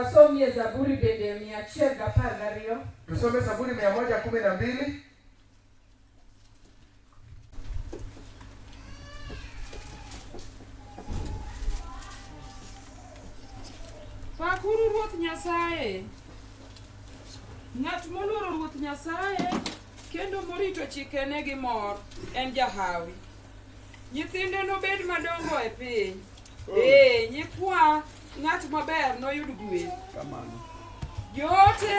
Wasomie Zaburi bende 112. Tusome Zaburi 112. Pakuru Ruoth Nyasaye. Ng'at moluoro Ruoth Nyasaye kendo morito chikene gi mor en jahawi. Nyithinde nobed madongo e piny. Nyikwa ng'at maber noyud gweth. Joote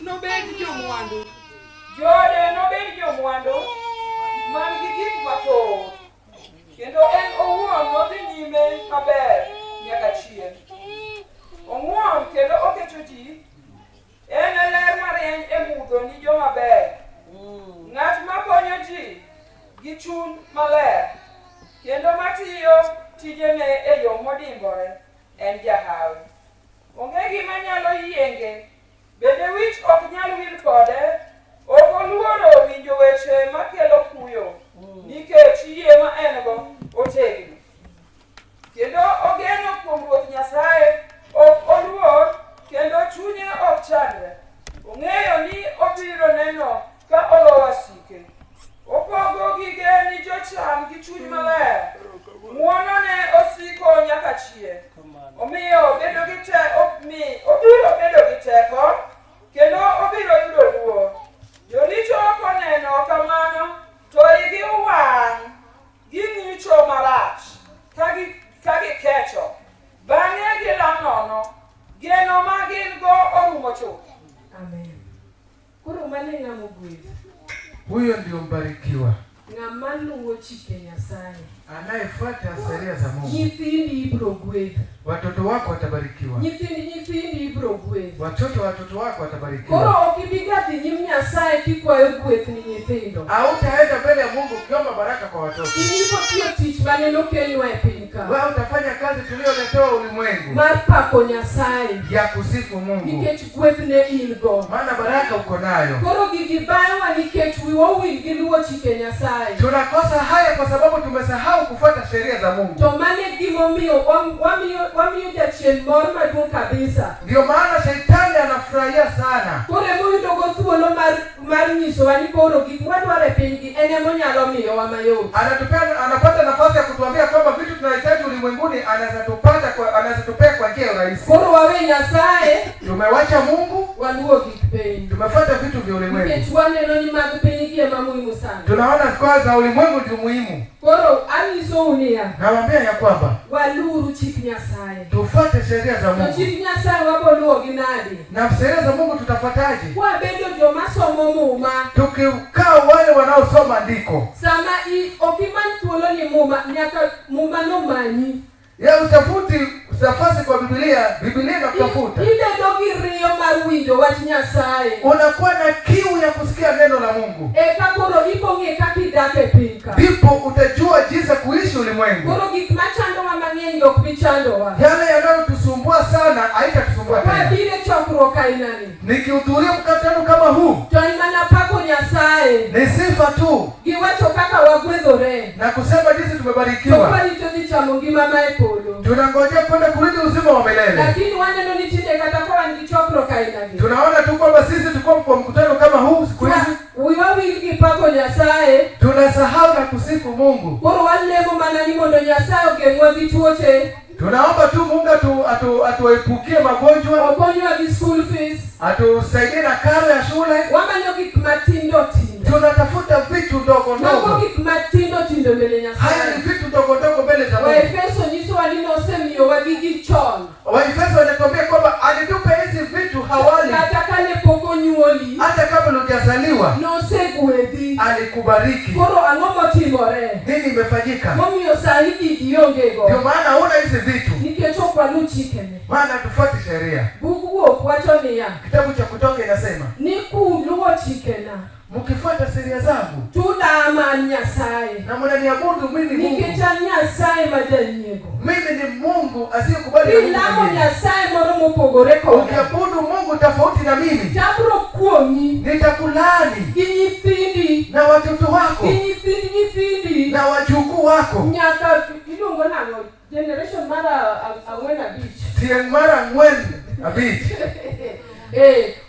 nobed jomwandu. Joode nobed jomwandu man gi gik mathoth. Kendo en owuon nodhi nyime maber nyaka chieng'. Ong'won kendo oketo ji. En ler marieny e mudho ni joma ber. Ng'at makonyo ji gi chuny maler kendo matiyo tijene e yo modimbore en jahawi. Onge gima nyalo yienge, bende wich ok nyal wil kode. Ok oluoro winjo weche makelo kuyo, nikech yie ma en go otegno. Kendo ogeno kuom Ruoth Nyasaye, ok oluor kendo chunye ok chandre. Ong'eyo ni obiro neno ka olo wasike. Opogo gige ni jocham gi chuny maler. Ng'wono ne osiko nyaka chieng'. Omiyo obiro bedo gi teko kendo obiro yudo luor. Joricho koneno kamano to igi wang' ging'icho marach ka gikecho. Bang'e gilal nono. Geno ma gin go orumo chuth. Amen. Koro mane ng'amo gweth? Huyo ndio mbarikiwa. Ng'ama luwo chike Nyasaye. Anayefuata sheria za Mungu. Nyithindi ibiro gweth. Watoto wako watabarikiwa. Nyithindi ibiro gweth. Watoto wako watabarikiwa. Koro ok ibigati nyim Nyasaye kikwayo gweth ni nyithindo. Hautaenda mbele ya Mungu ukiomba baraka kwa watoto. Inipo tiyo tich mane nokelwa e piny ka. Wewe utafanya kazi tuliyoletewa ulimwengu. Mar pako Nyasaye. Ya kusifu Mungu. Nikech gweth ne in go. Maana baraka uko nayo. Koro gigibayowa nikech wiwa wil gi luwo chike Nyasaye. Tunakosa haya kwa sababu tumesahau kufuata sheria za Mungu. To mane gimomiyo wamiyo jachien mor maduong' kabisa. Ndio maana shetani anafurahia sana. Koro emoyudo go thuolo mar nyisowa ni koro gik madwaro e pinygi en emonyalo miyowa mayot. Anapata nafasi ya kutuambia kwamba vitu tunahitaji ulimwenguni anaweza tupea kwa njia rahisi. Koro wawe Nyasaye. Tumewacha Mungu. Waluwo gik piny. Tumefuata vitu vya ulimwengu. Nikech waneno ni mag pinygi ema muhimu sana. Tunaona kwa za ulimwengu ndio muhimu. Koro anyiso unia. Nawaambia ya kwamba waluru chik Nyasaye. Tufuate sheria za Mungu. To chik Nyasaye waboluwo gi nade? Na sheria za Mungu tutafuataje? Wabedo joma somo muma. Tukikaa wale wanaosoma ndiko. Sama okimany thuolo ni muma nyaka muma no manyi. Ya utafuti nafasi kwa Biblia inakutafuta. Ile dogi riyo mar winjo wach Nyasaye. Unakuwa na kiu ya kusikia neno la Mungu. Koro iponge kakidake pinka. Ndipo utajua jinsi kuishi ulimwengu. Koro gik machandowa mang'eny ok bichandowa. Yale yanayotusumbua sana haitatusumbua tena. Wabire chokruok ainani. Nikihudhuria mkutano kama huu. To imana pako Nyasaye. Ni sifa tu. Giwacho kaka wagwedhore. Na kusema jinsi tumebarikiwa. Tuparito ni chamo ngima ma e polo. Tunangojea kwenda kurithi uzima wa milele. Lakini waneno ni tinde kata kwa ni chokruok ainani. Tunaona tu kwamba sisi tuko kwa mkutano kama huu siku hizi. Wiwa wigi pako Nyasaye. Tunasahau na kusifu Mungu. Koro walemo mana ni mondo Nyasaye ogeng'wa gi tuoche. Tunaomba tu Mungu atuepukie magonjwa. Okonywa gi school fees. Atusaidie na karo ya shule. Wamanyo gik matindo. Tunatafuta vitu ndogo ndogo. Mago gik matindo mbele Nyasaye. Haya ni vitu ndogo mbele za Mungu. Waefeso nyiso walino osemiyo wagigi chon. Waefeso wanatuambia kwamba alitupa hizi vitu hawali. Hata kale pok onyuoli. Hata kabla hujazaliwa. Nosegwedhi. Alikubariki. Koro ang'o motimore? Nini imefanyika? Momiyo sani gigi ongego. Ndio maana huna hizi vitu. Nikech ok walu chikene. Maana tufuate sheria. Bug Wuok wacho niya. Kitabu cha Kutoka inasema. Ni kuluwo chikena. Mkifuata sheria zangu. Tudama Nyasaye. Na mnaniabudu mimi Mungu. Nikech Nyasaye majanyego. Mimi ni Mungu asiyekubali Mungu. Ilamo Nyasaye moro mopogore koda. Ukiabudu Mungu tofauti na mimi. Tabro kuomi. Nitakulani. Gi nyithindi. Na watoto wako. Gi nyithindi. Na wajukuu wako. Nyaka iluongo nang'o generation mara ang'wen abich. Tieng' mara ang'wen Abich.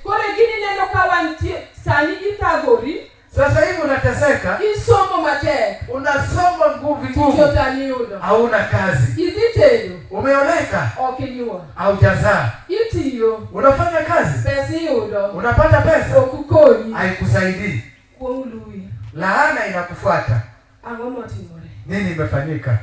Kore gini neno ka wantie sani itagori. Sasa hivi unateseka. Isomo mate. Unasoma nguvu. Tijotani udo. Hauna kazi. Izitelo. Umeoleka. Okinyua. Haujazaa. Itiyo. Unafanya kazi. Pesi udo. Unapata pesa. Okukoni. Haikusaidii. Kuongului. Laana inakufuata. Angomotimore. Nini imefanyika?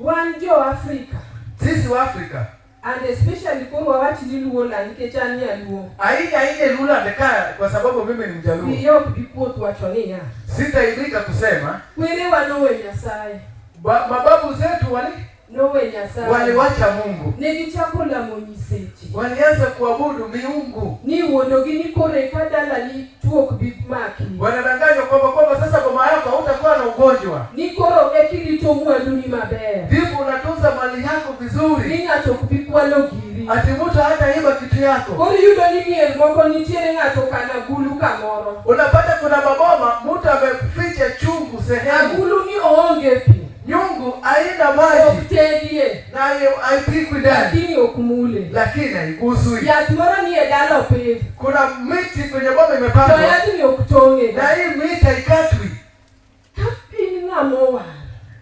Wanjo Afrika. Sisi wa Afrika. And especially kwa watu liluo la nikechani ya luo. Aina lula ndeka kwa sababu mimi ni Mjaluo. Hiyo kubipotu wachonia. Sitaibika kusema. Kweli wanowe Nyasaye. Mababu zetu nowe Nyasaye. Waliwacha Mungu. Negichakula monyisechi. Walianza kuabudu miungu. Ni wonogini kore kadala ni tuok bigmaki. Wanadanganywa kwamba sasa boma yako hutakuwa na ugonjwa. Ni koro ekilito mwaduni maber. Ndipo unatunza mali yako vizuri. Ni ngato kubikwa logiri. Ati mtu hata iba kitu yako. Kori yudo ni miel moko nitiere ngato kana gulu kamoro. Unapata kuna maboma mtu ameficha chungu sehemu. Gulu ni oonge pi. Nyungu haina maji. Okutedie. Na haipikwi ndani. Lakini okumule. Lakini haiguswi. Yatumara ni edalo pevu. Kuna miti kwenye boma imepandwa. To yatu ni okutonge. Na hii miti haikatwi. Hapi nga mowa.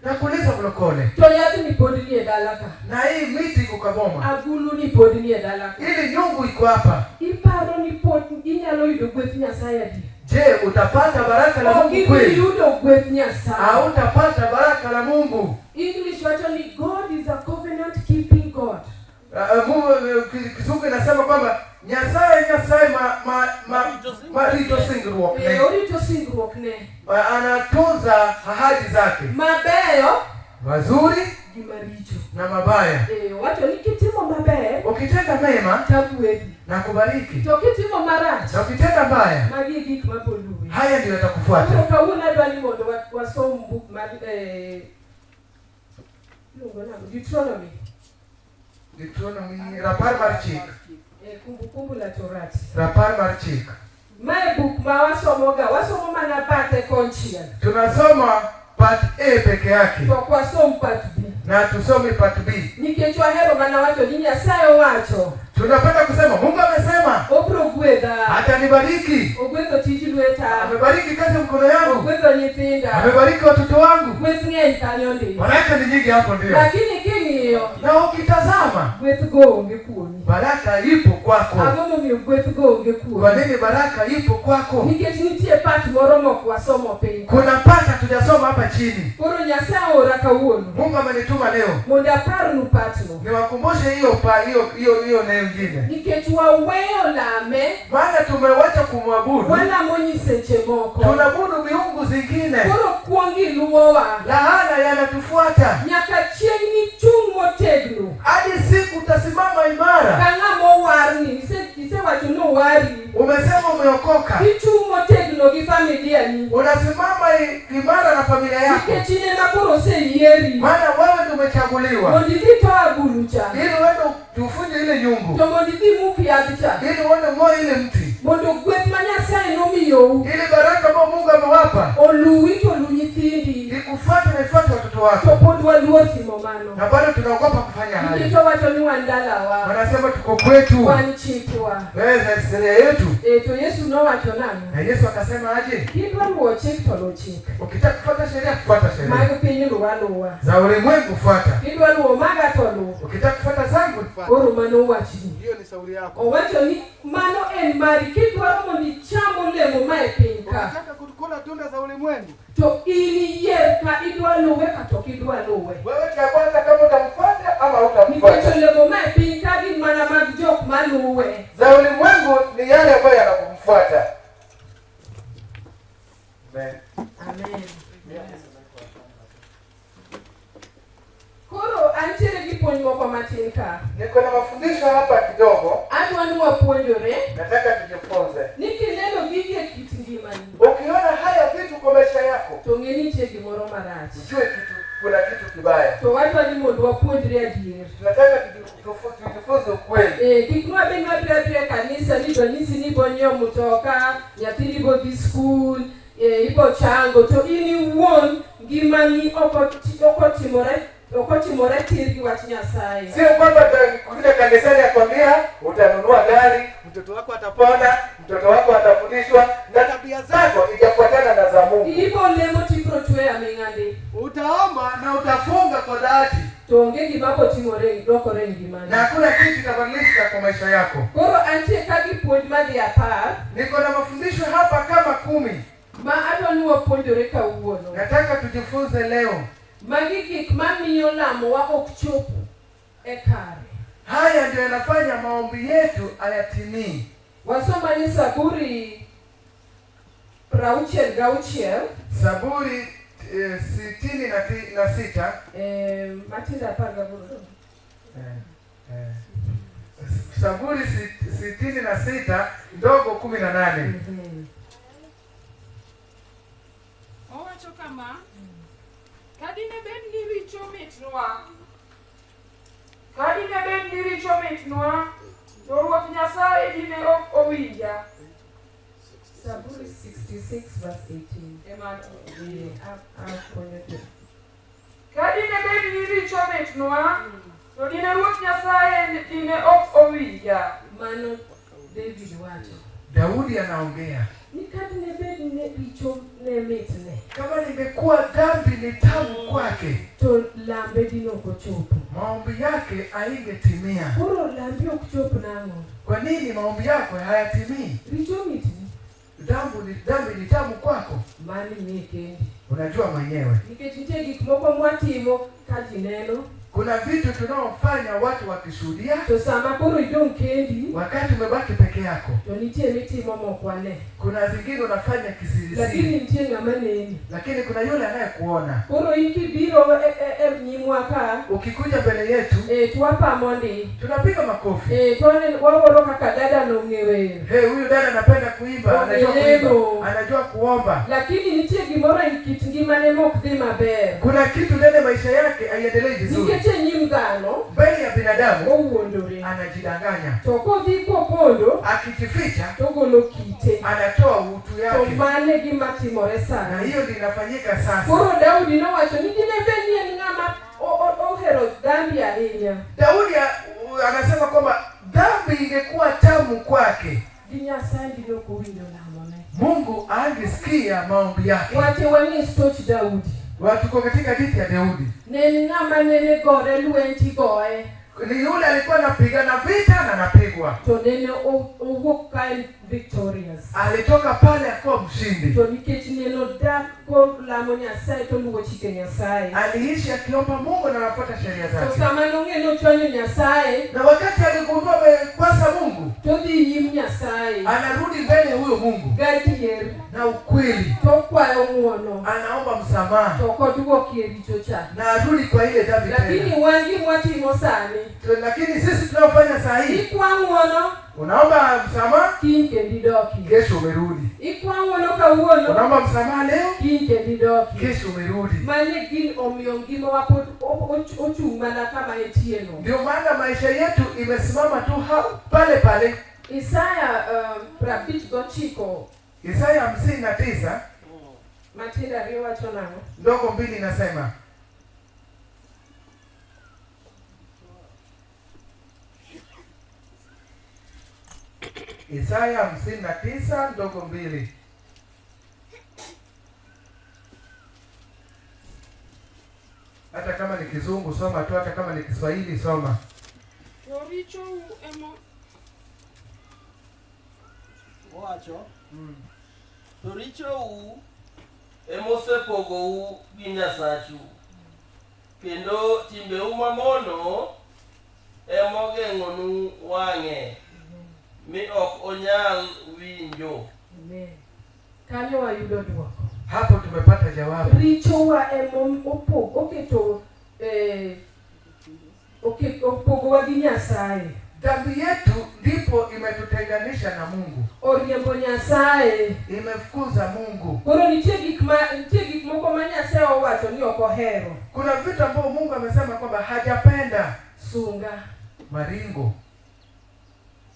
Na kuuliza mlokole. To yatu ni podi ni edalaka. Na hii miti iko kwa boma. Agulu ni podi ni edalaka. Ili nyungu iko hapa. Iparo ni podi inyalo yudo gweth Nyasaye di. Je, utapata baraka la Mungu kweli? Yudo gweth Nyasaye. Au utapata baraka la Mungu? English wacho ni God is a covenant keeping God. Mungu Kizungu inasema kwamba Nyasaye marito singruok ne. Orito singruok ne. Anatunza ahadi zake. Mabeyo. Mazuri. Gimaricho. Na mabaya. Wacho ni kitimo maber. Ukitenda mema. Takuedi. Na kubariki. To kitimo marach. Na ukitenda mbaya. Magi gik mapoluwe. Haya ndio yatakufuata. Kwa kauna dwani mondo wasom book mar Deuteronomy rapar mar chik. Kumbukumbu la Torati. Rapar mar chik. Mae book ma wasomo mana parte konchiel. Tunasoma part A peke yake. To kwa som part B. Na tusome part B. Nikech wahero mana wacho ni Nyasaye wacho. Tunapenda kusema Mungu amesema. Obro gwedha. Atanibariki. Ogwedho tij lweta. Amebariki kazi mkono yangu. Ogwedho nyithinda. Amebariki watoto wangu. Gweth ng'eny kanyo ndi. Baraka ni nyingi hapo ndio. Lakini king'iyo. Na ukitazama. Gweth go onge kuoni. Baraka ipo kwako. Ang'o momiyo gweth go onge kuoni? Kwa nini baraka ipo kwako? Nikech nitie part moro mok wasomo piny. Kuna part tujasoma hapa chini. Koro Nyasaye ora kawuono. Mungu amenituma leo. Mondo aparnu partno. Niwakumbushe hiyo neno nyingine. Nikech waweyo lame. Maana tumewacha kumwabudu. Walamo nyiseche moko. Tunaabudu miungu zingine. Koro kuongi luowa. Laana yanatufuata. Nyaka chiengni chung motegno. Hadi siku utasimama imara. Kang'amo warni. Isewacho no wari. Umesema umeokoka. Ichung motegno gi familia ni. Unasimama imara na familia yako. Nikech inena koro oseyieri. Maana wewe ndio umechaguliwa. Mondo idhi to agulu cha. Ili uende tufunje ile nyungu. To mondo idhi muk yadh cha. Ili uende ng'oe ile mti. Mondo gweth ma Nyasaye nomiyou. Ili baraka ambayo Mungu amewapa. Oluwi to lu nyithindi. Ikufuate na ifuate watoto wako. To pod waluor timo mano. Na bado tunaogopa kufanya hayo. Nikech wacho ni wan dalawa. Wanasema tuko kwetu. Wan chikwa. Wewe sheria yetu. To Yesu nowacho nang'o? Na Yesu akasema aje? Kidwa luwo chik to luw chik. Ukitaka kufuata sheria, fuata sheria. Mag piny luwa luwa. Za ulimwengu fuata. Kidwa luwo maga to luw. Ukitaka kufuata zangu, fuata. Koro mano wachni. Hiyo ni shauri yako. Owacho ni mano en mari. Kidwaro mondo icham olemo ma e piny ka. Ukitaka kukula tunda za ulimwengu, to in iyier ka idwa luwe kata ok idwa luwe. wewe chagua kama utamfuata ama hutamfuata. Nikech olemo ma e piny ka gin mana mag jok maluwe. Za ulimwengu ni yale ambayo yanakumfuata. Amen. Koro antiere gi puonj moko matin ka. Niko na mafundisho hapa kidogo. Adwa ni wapuonjore. Nataka tujifunze. Nikineno gigi e kit ngimani. Ukiona haya vitu kwa maisha yako, to ng'e nitie gimoro marach. ujue kuna kitu kibaya. To wadwa ni mondo wapuonjre adier. Tunataka tujifunze ukweli. Kik nwabed nwabire kanisa ni dwanyisi ni bonyo mutoka, nyathini bo dhi skul, ibo chango, to in iwuon ngimani ok otimore okotimore tirgi wach Nyasaye. Sio kwamba kuja kanisani akwambia utanunua gari, mtoto wako atapona, mtoto wako atafundishwa na tabia zako ijafuatana na za Mungu. Ibo lemo tipro twe aming'andi. Utaomba na utafunga kwa dhati. Tonge gibapo timore dokore ngimani. Na hakuna kitu kitabadilika kwa maisha yako. Koro antie kagi puonj madhi apar. Niko na mafundisho hapa kama 10. Ma adwani wapuonjore kawuono. Nataka tujifunze leo. Magi gik mamiyo lamo wa ok chopo e kare. Haya ndio yanafanya maombi yetu hayatimii. Wasoma ni Zaburi 66. Zaburi 66. Matinda panga buru. Zaburi 66 ndogo 18. Owacho kama kadine bed ni richo mitnwa. Kadine bed ni richo mitnwa. To Ruoth Nyasaye dine ok owinja. Zaburi 66 verse 18. Ema Kadine bed ni richo mitnwa. To dine Ruoth Nyasaye dine ok owinja. Mano David wacho. Daudi anaongea. Ni kadine bed ni richo ne mitne. Kama nimekuwa dhambi ni tamu kwake, to lambe dino kochopo. maombi yake haingetimia. Koro lambe ok nango. Kwa nini maombi yako hayatimii? Richo mitni. Dhambi ni tamu kwako. Mani nikendi. Unajua mwenyewe. Nikech nitie gik moko mwatimo ka ji neno. Kuna vitu tunaofanya watu wakishuhudia. To sama koro idong kendi, wakati umebaki peke yako, to nitie mitimo mokwane. kuna zingine unafanya kisirisiri. Lakini nitie ng'ama neni. Lakini kuna yule anayekuona. Koro ikibiro nyimwa ka, ukikuja mbele yetu, tuwapa mondi. tunapiga makofi. Tuone waworo kaka dada nong'ewe. Huyu dada anapenda kuimba, anajua kuimba, anajua kuomba. Lakini nitie gimoro ikit ngimane mok dhi maber. Kuna kitu ndani maisha yake haiendelei vizuri. Nikeche nyim dhano, mbele ya binadamu, owuondore. Anajidanganya. To kodhi kopondo, akijificha, togolo kite. Anatoa utu yake. To mane gima timore sana. Na hiyo ndio inafanyika sasa. Koro Daudi nowacho ni dine bed ni ng'ama ohero dhambi ahinya. Daudi anasema kwamba dhambi ingekuwa tamu kwake, gi Nyasaye ndilo kowinjo lamone. Mungu angesikia maombi yake. Wate wani stoch Daudi. Watu kwa katika hadithi ya Daudi. Neni ng'ama nene gore lwenti goe. Ni yule alikuwa anapigana vita na anapigwa. To nene owuok ka victorious. Alitoka pale akawa mshindi. To nikech neno dak ko lamo Nyasaye to luwo chike Nyasaye. Aliishi akiomba Mungu na anafuata sheria zake. To sama nong'eno chwanyo Nyasaye. Na wakati aligundua amekwasa Mungu, to dhi nyim Nyasaye. Anarudi mbele huyo Mungu. Gadier. Na ukweli. To kwayo ng'uono. Anaomba msamaha. To koduoki e richo cha. Na arudi kwa ile dhambi tena. Lakini wangi mwatimo sani. Lakini sisi tunafanya saa hii. Ikwanguono. Unaomba msamaha, kinke ndidoki. Kesho umerudi. Ikwanguono kawuono. Unaomba msamaha leo, kinke ndidoki. Kesho umerudi. Mane gin omiyo ngima wapod ochung' mana kama entieno. Ndio maana maisha yetu imesimama tu pale pale. Isaya 59. Isaya 59. Matinda rio wacho nang'o? Ndogo 2 inasema. Isaya 59 ndogo 2. Hata kama ni Kizungu soma tu, hata kama ni Kiswahili soma. Toricho emo wacho. Toricho emosepogo gi Nyasachu. Kendo timbeu mamono emogeng'onu wang'e. Mi ok onyal winjo. Amen. Kanyo wayudo duoko. Hapo tumepata jawabu. Richo wa opogo wa gi Nyasaye. Dhambi yetu ndipo imetutenganisha na Mungu. Oriembo Nyasaye. Imefukuza Mungu. Koro nitie gik moko ma Nyasaye owacho ni ok ohero. Kuna vitu ambavyo Mungu amesema kwamba hajapenda. Sunga. Maringo.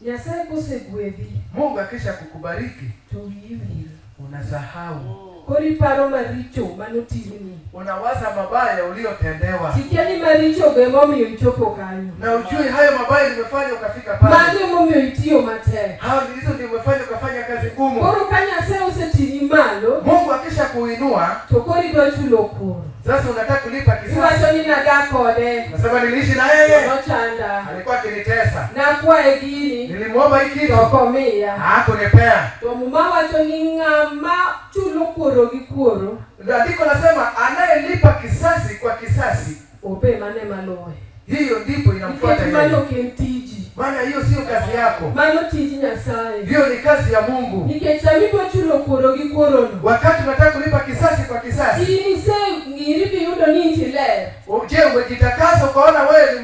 Nyasaye kosegwedhi. Mungu akisha kukubariki, to wiyi wil. unasahau. Kori paro maricho manotini. Unawaza mabaya uliotendewa. Sikiani maricho gemomi uchopo kanyo. Na ujui hayo mabaya nimefanya ukafika pale. Mage momi uitio mate. Hao ndizo nimefanya ukafanya kazi ngumu. Koro kanya se usetini malo. Mungu akisha kuinua, Tokori dochulo kuro. sasa unataka kulipa kisasi. Uwasoni na dakode. Nasema niliishi na yeye. Nochanda. Alikuwa akinitesa. Na kwa egini. Nilimuomba hiki kitu. Tokomea. Hakunipea. Tomuma wacho ni ngama chulo kuro gikuoro. Andiko nasema anayelipa kisasi kwa kisasi, Ope mane maloe. hiyo ndipo inamfuata yeye. Mano kentiji. Maana hiyo sio kazi yako. Mano tiji Nyasaye. Hiyo ni kazi ya Mungu. Nikechamipo chulo kuro gikuoro no. Wakati unataka kulipa kisasi kwa kisasi, Ini se ngiribi yudo ninti le. je, umejitakasa ukaona wewe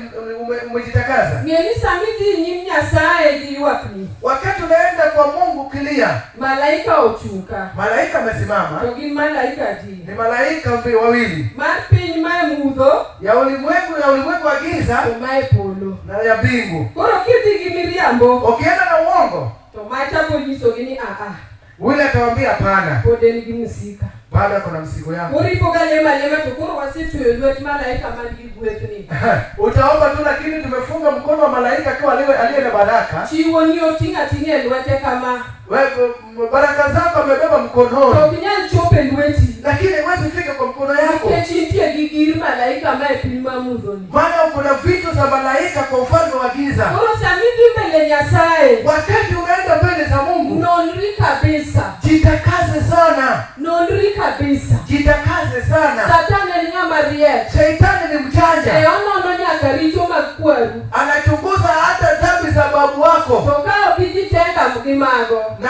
umejitakaza? Ngeni samidi nyim Nyasaye giwapni. Wakati unaenda kwa Mungu kilia, Malaika ochuka. malaika amesimama. Togi malaika di. Ni malaika wawili. Mar piny mae mudho. Ya ulimwengu wa giza Mae polo. na ya mbingu. Koro kiti gi miriambo. Ukienda na uongo, To macha poliso gini yule atawaambia hapana. Pode ni gimusika. Bado kuna msigo yako. Kori poga lema to koro wasitu yelwet malaika mandi gwethni. Utaomba tu, lakini tumefunga mkono wa malaika kwa aliye na baraka. Chiwo ni otinga lwete kama. Wewe baraka zako amebeba mkononi. To kinyan chope lweti. Lakini huwezi fika kwa mkono yako. Kechintie gigir malaika mae pima mudhoni. Maana kuna vitu za malaika kwa ufalme wa giza. Koro samidi mbele Nyasaye. Wakati unaenda mbele za Mungu, Nonri kabisa. jitakaze sana. Nonri kabisa. Jitakaze sana. Satana ni ngama riek. Shetani ni mjanja. Ono nyaka richo makwaru. Anachunguza hata dhambi za babu wako. Toka okijitenga mgimago. Na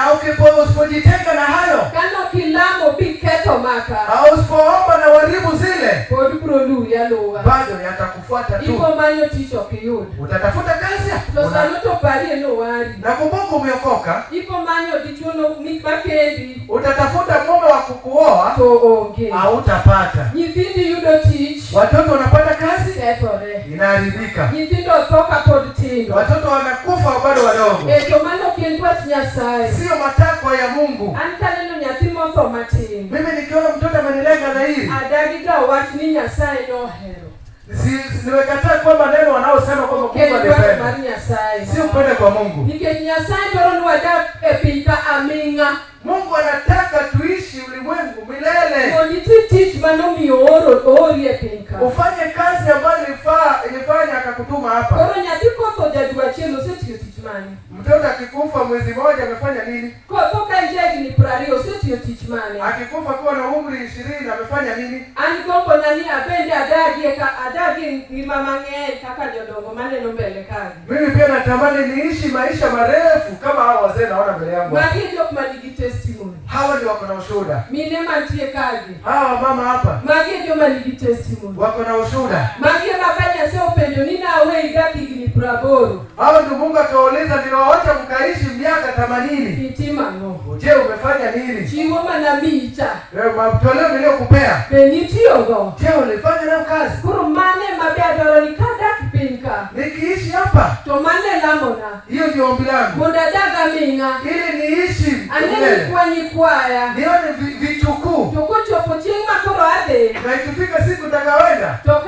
usipojitenga na hayo, Kano kilamo biketo maka. au usipoomba na waribu zile, Pod prolu ya lowa. bado yatakufuata tu. Ipo manyo ticho kiyud. Utatafuta kazi. To sano to pari no wari. Na kumbuka umeokoka, Ipo manyo dichuno mipakendi. utatafuta mume wa kukuoa, To onge. hautapata. Nyithindi yudo tich. Watoto wanapata kazi, Setore. inaharibika. Nyithindo toka pod tindo. Watoto wanakufa bado wadogo. To mano kienkwat Nyasaye. Sio matakwa ya Mungu. An kaneno nyathi motho matin. Mimi nikiona mtoto amenilenga dhahiri, Adagi ga wach ni Nyasaye nohero. niwekataa kwamba neno wanaosema kwamba Mungu Kendo alipenda. mar Nyasaye. Sio kwenda kwa Mungu. Nikech Nyasaye dwaro ni wadak e piny ka aming'a. Mungu anataka tuishi ulimwengu milele. Mondo iti tich manomiyo oori e piny ka. Ufanye kazi ambayo ilifanya akakutuma hapa. Koro nyathi kotho jadwa achiel osetiyo tich mane? Mtoto akikufa mwezi mmoja amefanya nini? Kotho ka en jahigni 20 osetiyo tich mane? Akikufa kuwa na umri 20 amefanya nini? An gombona ni abende adagie ngima mang'eny kaka jodongo maneno mbele kagi. Mimi pia natamani niishi maisha marefu kama hao wazee naona mbele yangu. Magi jok manigi testimony. Hawa ndio wako na ushuhuda. Mine mantie kagi. Hawa mama hapa Magi joma nigi testimony. wako na ushuhuda. Magi ema Nyasaye openjo ni nawe higa higni 80. Hawa ndio Mungu akauliza niliwaota mkaishi miaka 80. Itima ng'o. Je, umefanya nini? Chiwo mana micha. Matoleo niliyokupea. Be nitiyogo. Je, ulifanya nayo kazi? Koro mane mabe adwaro ni kadak piny ka. Nikiishi hapa, To mane lamona. hiyo ndio ombi langu. Mondo adag aming'a. Ili niishi Aneni kwanyi kwaya. nione vitukuu. To kochopo chieng' ma koro adhi. Na ikifika siku nitakawenda, To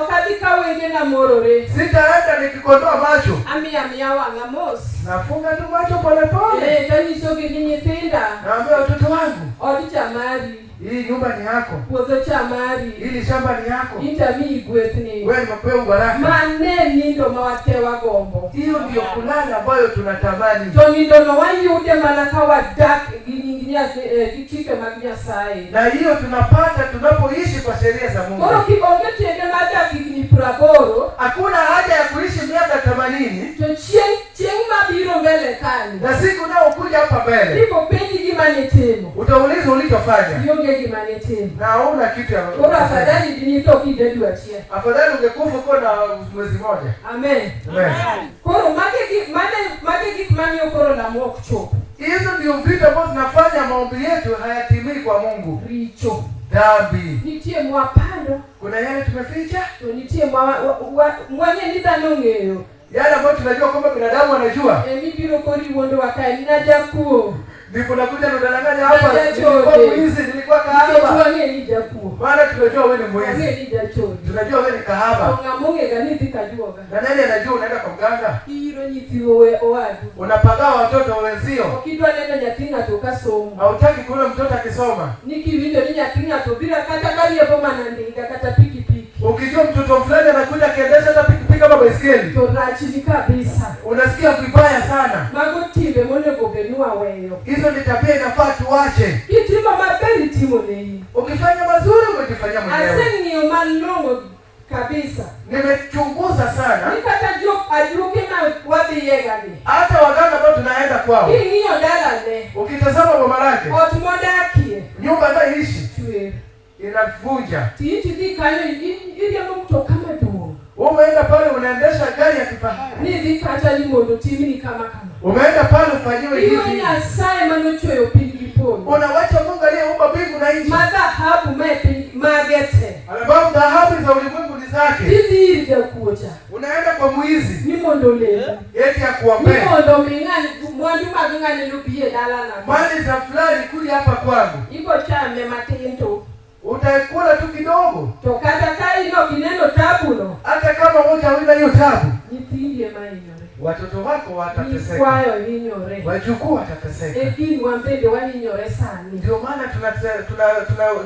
okadhi ka wenge na morore. sitaenda nikikondoa macho. Amiya wang'a mos. Nafunga tu macho pole pole. Tanyisogi ni nyithinda. Naambia watoto wangu, Od chamari. hii nyumba ni yako. Puodho chamari. Hili shamba ni yako. Intami gwethni. Wewe nimepewa baraka. Mane nindo mawatewa gombo. Hiyo ndio kulala ambayo tunatamani. To nindono wayude mana ka wadak gi chike mag Nyasaye. Na hiyo tunapata tunapoishi kwa sheria za Mungu. Koro kionge tiende madak higni 80. Hakuna haja ya kuishi miaka 80 To chieng' mabiro mbele kani. na siku nao kuja hapa mbele. Ipo penji gima nitimo. Utaulizwa ulichofanya Yonge gima nitimo. na hauna kitu ya Koro afadhali dinito kidedu achie. afadhali ungekufa kwa na mwezi mmoja. Amen. Amen. Koro mage gik mamiyo koro lamo ok chop. Hizo ndio vitu ambavyo tunafanya maombi yetu hayatimii kwa Mungu. Richo. Dhambi. Nitie mwapando. Kuna yale tumeficha, To nitie mwenye ni dhano ng'eyo. yale ambayo tunajua kwamba binadamu anajua. Mibiro kori wuondo wakae nina jakuo. Ndipo nakuja unadanganya hapa. Nilikuwa mwizi, nilikuwa kahaba. Tuange ni japo. Maana tunajua wewe ni mwizi. Tuange ni jacho. Tunajua wewe ni kahaba. Ngamunge gani tikajuoga. Na nani anajua unaenda kwa mganga? Iro nyithiwe oadu. Unapagaa watoto wenzio. Okidwa nenda nyatinga toka somo. Hautaki kuona mtoto akisoma. Nikiwindo ni nyatinga to bila kata kali hapo manandinga kata pikipiki. Ukijua mtoto fulani anakuja akiendesha hata pikipiki kama baiskeli. Torachi ni kabisa. Unasikia vibaya sana. Magotibe mone gobenua weyo. Hizo ni tabia inafaa tuache. Kitima mabeli timo nei. Ukifanya mazuri umejifanyia mwenyewe. Asengi malongo kabisa. Nimechunguza sana. Nikata joke ajuke na wapi yegani. Hata waganga ambao tunaenda kwao. Hii niyo dala ne. Ukitazama boma lake. Otumodakie. Nyumba anayoishi Tuwe. inavunja. Tiiti di kanyo ili mtu kama duo. Umeenda pale unaendesha gari ya kifahari. Ni dikata limondo timi ni kama. Umeenda pale ufanyiwe hivi. Iyo ni asaye manocho yo pili poni. Unawacha Mungu aliyeumba mbingu na nchi. Madhahabu mepi magete. Alafu dhahabu za ulimwengu ni zake. Didi ili kuoja. Unaenda kwa mwizi. Ni mondo leo. Eti ya kuombea. Ni mondo mingani mwandu magingani lubiye dala na. Mali za fulani kuja hapa kwangu. Iko chame matendo. Utakula tu kidogo. Tokata kai no kineno tabuno. Hata kama moja wina hiyo tabu. Nitindie mainyore. Watoto wako watateseka. Kwayo hinyore. Wajukuu watateseka. Ekini wambende waninyore sani. Ndio maana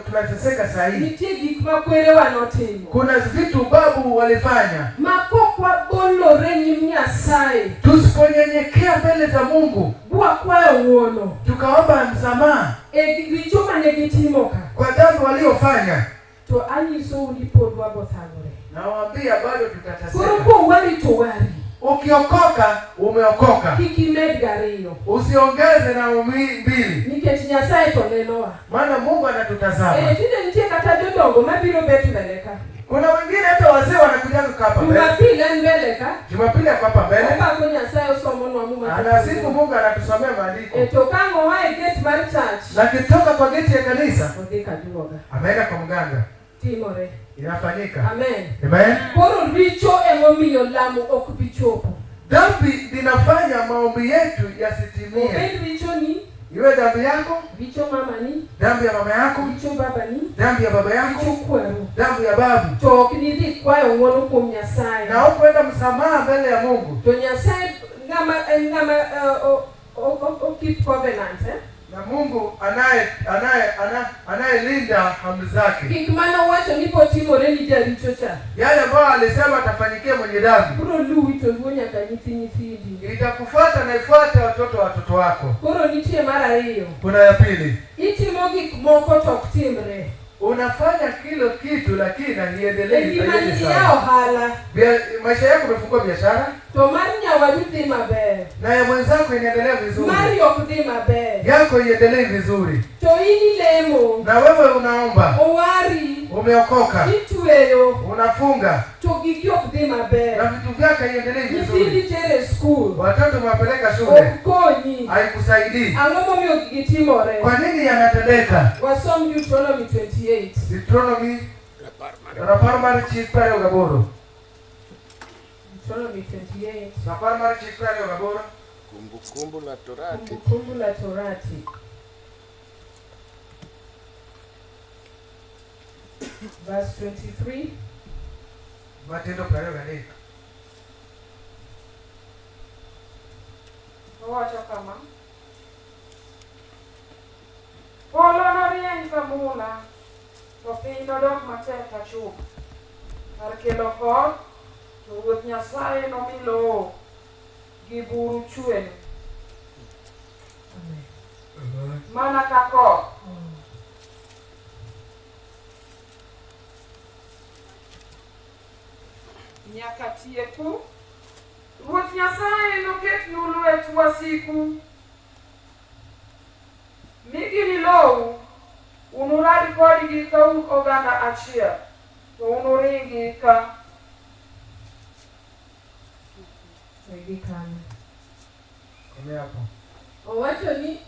tunateseka saa hii. Nitigi kwa kwere wanotimo. Kuna vitu babu walifanya. Makokwa bolo renyi mnyasaye. Tusiponyenyekea mbele za Mungu. Bua kwayo uono. Tukaomba msamaha. Gichuma negitimoka. Kwa dhambi waliofanya. To anyiso ulipodwa bothagore. Nawaambia bado tutateseka. Kurupo wali to wari. Ukiokoka, umeokoka. Kiki medgareyo. Usiongeze na mbili. Nikech nyasaye to nenoa. Maana Mungu anatutazama. Tinde nitie kata dodongo mabiro bet mbeleka. Kuna wengine hata wazee wanakuja hapa mbele. Jumapili mbeleka. Jumapili hapa mbele. Hapa kwa nyasaye somo no muma. Anasifu Mungu anatusomea maandiko. Tokango wae gate mar church. Na kitoka kwa geti ya kanisa. Odeka juoga. Ameenda kwa mganga. Timore. Inafanyika. Amen. Amen. Koro richo emomiyo lamu okubichopo. Dhambi linafanya maombi yetu yasitimie. Obed richo ni. Iwe dhambi yako, Richo mama ni. dhambi ya mama yako, Richo baba ni. dhambi ya baba yako, Richo kwero. dhambi ya babu. To kinidi kwayo ngono kwa nyasaye. Na hukuenda msamaha mbele ya Mungu. To nyasaye ngama keep covenant Na Mungu anayelinda amri zake. Kikmano wacho nipo timore ni jaricho cha. Yale ambayo alisema atafanyikia mwenye dhambi. Kuro lui to duonya kanyithindi. Itakufuata na ifuate watoto wako. Koro nitie mara hiyo. Kuna ya pili. Itimo gik moko tok timre. Unafanya kilo kitu lakini haiendelei zaidi sana. Maisha yako umefungua biashara. To manya waduthi maber. Na ya mwenzako inaendelea vizuri. Mari okuthi maber. Yako iendelee vizuri. To ini lemo. Na wewe unaomba. Owari. Umeokoka. Itueyo. Unafunga. To giki okuthi maber. Na vitu vyako iendelee vizuri. Nithindi tere school. Watoto wapeleka shule. Okonyi. Haikusaidii. Ang'o momiyo gitimore? Kwa nini yanatendeka? Wasom Deuteronomy 28. Deuteronomy Rapar mar chik 28. Deuteronomy 28. Rapar mar chik 28. Kumbukumbu la Torati. Kumbukumbu la Torati. Verse 23. Matendo 28. Owacho kama. Polo norieny kamula, to piny nodok matek ka chup. Kar kelo koth, to Ruoth Nyasaye nomi lowo gi buru chuen. Mana ka koth. Nyaka tieku. Ruoth Nyasaye noketnu lwet wasiku. Migini lowu, unuradi kodgi ka un oganda achiel, to unuringi ka Owacho ni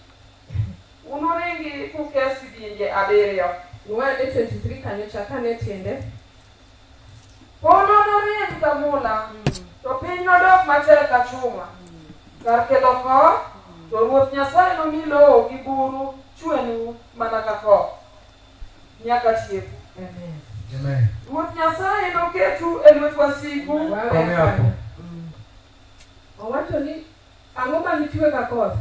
unuringi kukes dinje abiriyo. Nuwane 23 kanyo chakane tiende. Polo norieny kamula, to piny nodok matek ka chuma. Kar kelo koth, To Ruoth Nyasaye nomi lowo gi buru chwenu mana ka koth nyaka tieku. Amen. Ruoth Nyasaye noketu e lwet wasigu. Kome hapo. Owacho ni ang'o manichwe ka koth?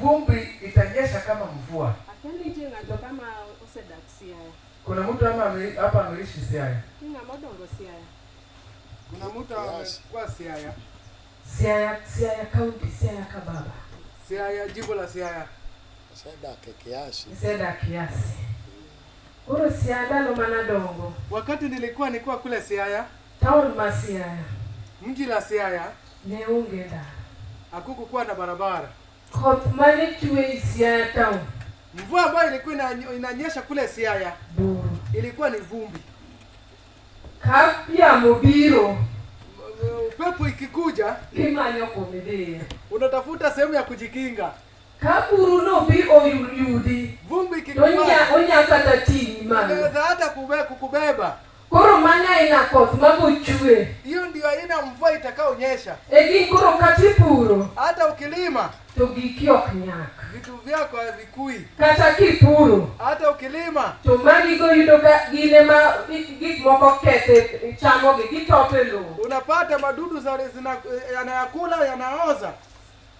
Vumbi itanyesha kama mvua. Akeni je ng'ato kama osedak Siaya. Kuna mtu hapa ameishi Siaya. Ninga modongo Siaya. Kuna mtu amekuwa Siaya. Siaya County, Siaya Kababa. Siaya, jimbo la Siaya. Seda kiasi. Kuro Siaya lo manadongo. Wakati nilikuwa kule Siaya, Town ma Siaya. mji la Siaya, Ne ungeda. hakukuwa na barabara. Koth mane chwe Siaya town. Mvua ambayo ilikuwa inanyesha kule Siaya Buru. ilikuwa ni vumbi. Kapya mobiro. Upepo ikikuja, Limanyo komedea. unatafuta sehemu ya kujikinga. Kaburu no bi oyudi. Vumbi ikikuja, Onya kata tini mano. inaweza hata kukubeba. Koro manya ina koth mabo chwe. Hiyo ndio aina mvua itakaonyesha. Egi koro katipuro. Hata ukilima, To gikiok nyak. vitu vyako havikui. Kata kipuro. Hata ukilima, To magi go yudo ka gine ma gik moko kethe chamo gi gitope lo. unapata madudu yanayakula, yanaoza.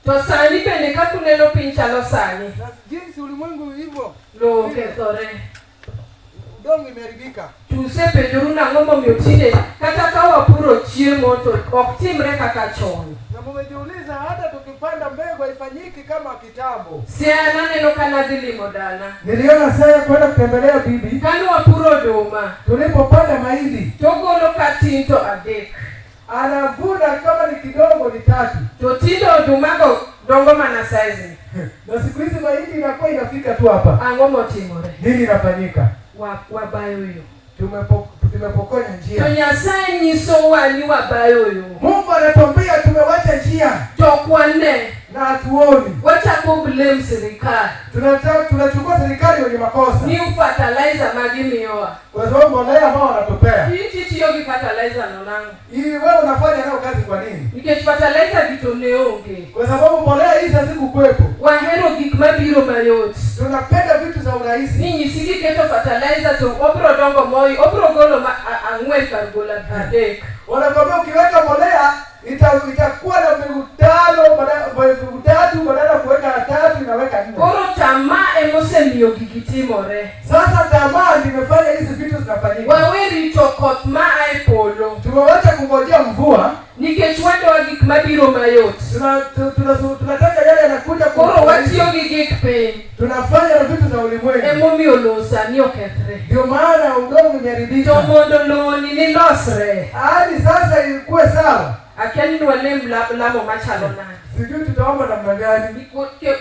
To sani bende ka kuneno piny chalo sani. Na jinsi ulimwengu hivyo, Lo kethore. udongo imeharibika. Tusepenjoru nang'o momiyo tinde kata ka wapuro chiemo to ok timre kaka chon. Na mumejiuliza hata tukipanda mbegu haifanyiki kama kitambo. Siaya naneno ka nadhi limo dala. Niliona Siaya kwenda kutembelea bibi. Kano wapuro oduma, Tulipopanda mahindi, togolo katin to adek. anavuna kama ni kidogo ni 3. To tindo odumago dongo mana size. Na siku hizi mahindi inakuwa inafika tu hapa. Ang'o motimore? Nini inafanyika? Wabayo yo. Tumepokonya To njia. Nyasaye nyisowa ni wabayo yo. Mungu anatuambia tumewacha njia To kwane na hatuoni. wachako blame serikali. Tunachukua serikali wenye makosa. New fertilizer magimiyowa. Kwa sababu mbolea ambao wanatupea. Hii tiyo gi fertilizer nonango. Hii wewe unafanya nayo kazi kwa nini? Nikech fertilizer gito ne onge. Kwa sababu mbolea hizi hazikuwepo. Wahero gik mabiro mayot. Tunapenda vitu za urahisi. Ni nyisigi keto fertilizer to obro dongo moi, obro golo ang'wen kar golo adek. Wanakwambia ukiweka mbolea itakuwa na mbegu 3 badala ya kuweka 3 inaweka 4. Koro tamaa emosemiyo gigi timore. Sasa tamaa imefanya hizi vitu zinafanyika. Wawe rito koth ma ae polo. Tumewacha kungojea mvua. Nikech wadowa gik mabiro mayot. Tunataka yale yanakuja kwa. Koro watiyo gi gik piny. Tunafanya na vitu za ulimwengu. Emomiyo lowo sani okethre. Ndio maana udongo umeharibika. To mondo lowo ni losre. Hadi sasa ikuwe sawa. Akia ni walem lamo machalo nade. Sijui tutaomba namna gani.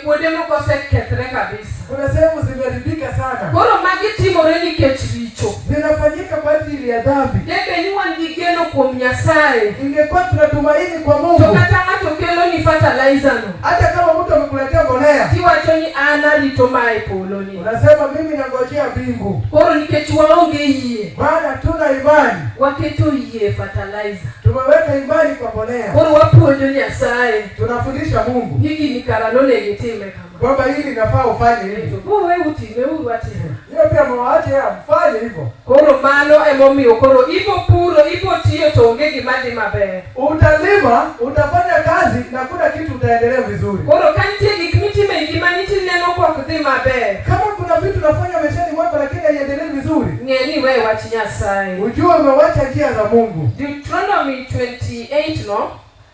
Kuonde moko osekethre kabisa. Kuna sehemu zimeharibika sana. Koro magi timore nikech richo. Zinafanyika kwa ajili ya dhambi. Debe ni wan gi geno kuom Nyasaye. Ingekuwa tunatumaini kwa Mungu. To kata ng'ato kelo ni fertilizer no. Hata kama mtu amekuletea mbolea. Tiwacho ni an arito mae polo ni. Unasema mimi nangojea mbingu. Koro nikech waonge yie. Maana tuna imani. Waketo yie fertilizer. Tumeweka imani kwa mbolea. Koro wapuonjo Nyasaye. Tunafundisha Mungu. Hiki ni karano negi time kama. Kwamba hili inafaa ufanye hivyo. Wewe utime uwatima. Hiyo pia mwaache mfanye hivyo. Koro mano emomiyo koro ibo puro ibo tiyo to onge gima dhi maber. Utalima, utafanya kazi na kuna kitu utaendelea vizuri. Koro kantie gik mitime e ngimani tineno kok dhi maber. Kama kuna vitu unafanya maishani mwako lakini haiendelee vizuri, Ng'e ni wewe wach Nyasaye. ujue umewacha njia za Mungu. Deuteronomy 28 no.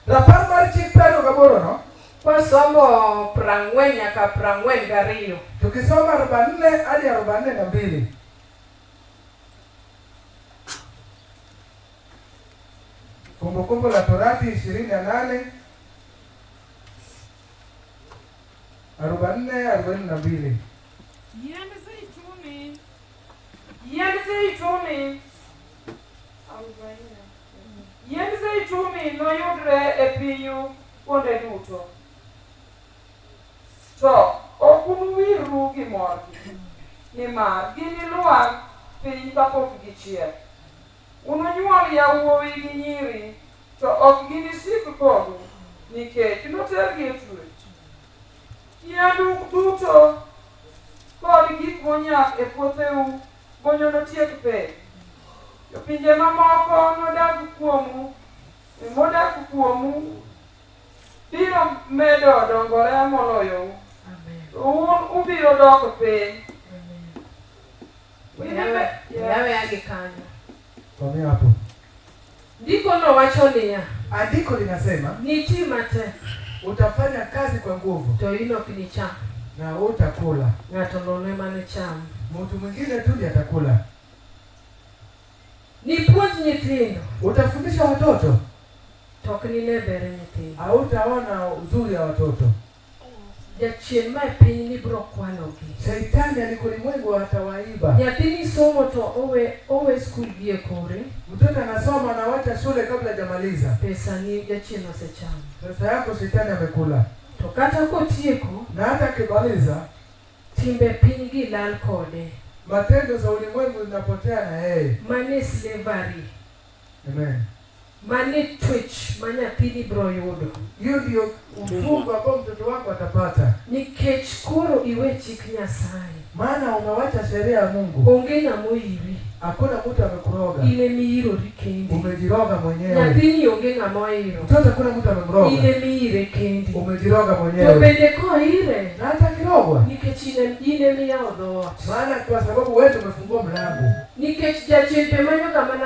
Rapar mar chik 42 no. Kwasomo 40 nyaka 42. Tukisoma 44 hadi 42. Kumbukumbu la Torati 28 44-42. Yiend zeituni Yiend zeituni noyudre e pinyu kuonde duto. To ok unuwirru gi morgi, nimar ginilwar piny kapok gichiek. Ununyuol yawuowi gi nyiri, to ok ginisik kodu, nikech notergi e twech. Yiendu duto kod gik monyak e puotheu bonyo notiek piny. Jopinje mamoko nodag kuomu, modak kuomu biro medo dongore moloyou. Un ubiro dok piny. Yawe agi kanyo. Kwa hapo. Ndiko no wacho niya. Andiko linasema Niti matek. Utafanya kazi kwa nguvu. To inok ni cham. Na utakula. Ng'ato nono mane cham. Mtu mwingine tu ndiye atakula. Ni puonj nyithindo. Utafundisha watoto. Tok ni ne bere nyithindo. Hautaona uzuri wa watoto. Jachien ma piny ni bro kwanogi. Shetani alikulimwengu atawaiba. Nyathini somo to owe skul gie kore. Mtoto anasoma na wacha shule kabla hajamaliza. Pesa ni jachien osechamo. Pesa yako shetani amekula. To kata kotieko Na hata akimaliza timbe piny gi lal kode. matendo za ulimwengu zinapotea na yeye. Mane slavery. Amen. Mane twitch manyathini bro yudo. Hiyo ndio ufungu ambao mtoto wako atapata. Nikech koro iwe chik Nyasaye. Maana umewacha sheria ya Mungu. Onge ng'amo iri. Hakuna mtu amekuroga. Ile miirori kendi. Umejiroga mwenyewe. Nyathini onge ng'amo iro. Mtoto hakuna mtu amemroga. Ile miire kendi. Umejiroga To mwenyewe. bende ko ire. Na hata kirogwa. Nikech ine miyawo dhoot. Maana kwa sababu wewe umefungua mlango. Nikech jachien pe manyo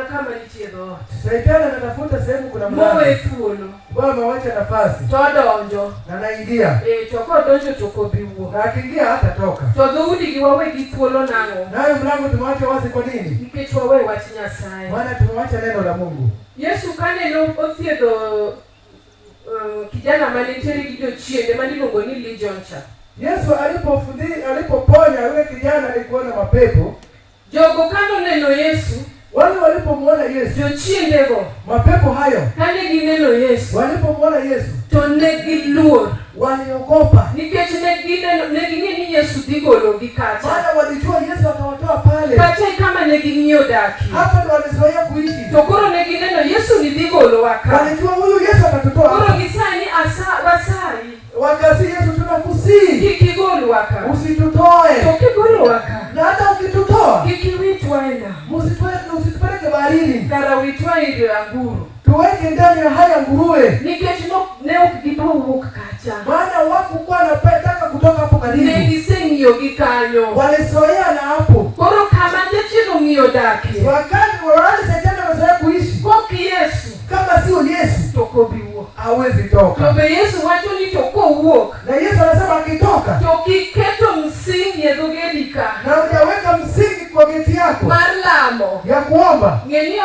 kama nitie dhoot. Shetani anatafuta sehemu kuna mlango. Mowe thuolo. Bwana amewacha nafasi. To donjo. Na anaingia. To kodonjo to kobiwuok. Na akiingia hata toka. To dhoudi gi wawe gi thuolo nang'o? Nayo mlango tumewacha wazi kwa nini? Nikech wawe wach Nyasaye. Maana tumewacha neno la Mungu. Yesu kane othiedho kijana manitiere gi jochiende maniluongo ni Legion cha. Yesu alipoponya yule kijana alikuwa na mapepo. Jogo kano neno Yesu. Wale walipomwona Yesu. Jochiendego. Mapepo hayo. Kane gineno Yesu. Walipomwona Yesu. To ne giluor. Waliogopa. Nikech ne ging'e ni Yesu dhi gologi kacha. Maana walijua Yesu atawatoa pale. Kacha kama ne ging'iyo daki. Hapa ndo walizoea kuishi. To koro ne gineno Yesu ni dhi golowa ka. Walijua huyu Yesu atatutoa hapa. Koro gisani wasai. Wakasi Yesu tunakusii. Kikigolwa ka. Usitutoe. To kigolwa ka. Na hata ukitutoa. Kikiwitwa ena. Usitupeleke baharini. Kara witwa ile anguru. Tuweke ndani ya haya nguruwe. Nikech ne ok gibro wuok kacha. Maana wakukuwa wanataka kutoka hapo karibu. Ne giseng'iyo gi kanyo. Walizoea na hapo. Koro kama jachien ong'iyo dakie. Wakati wale shetani wamezoea kuishi. Kok Yesu. Kama sio Yesu. To kobi wuok. Hawezi toka. To be Yesu wacho ni to kowuok. Na Yesu anasema akitoka. To kiketo msingi e dhogedi ka. Na hujaweka msingi kwa geti yako. Mar lamo. Ya kuomba. Ng'eni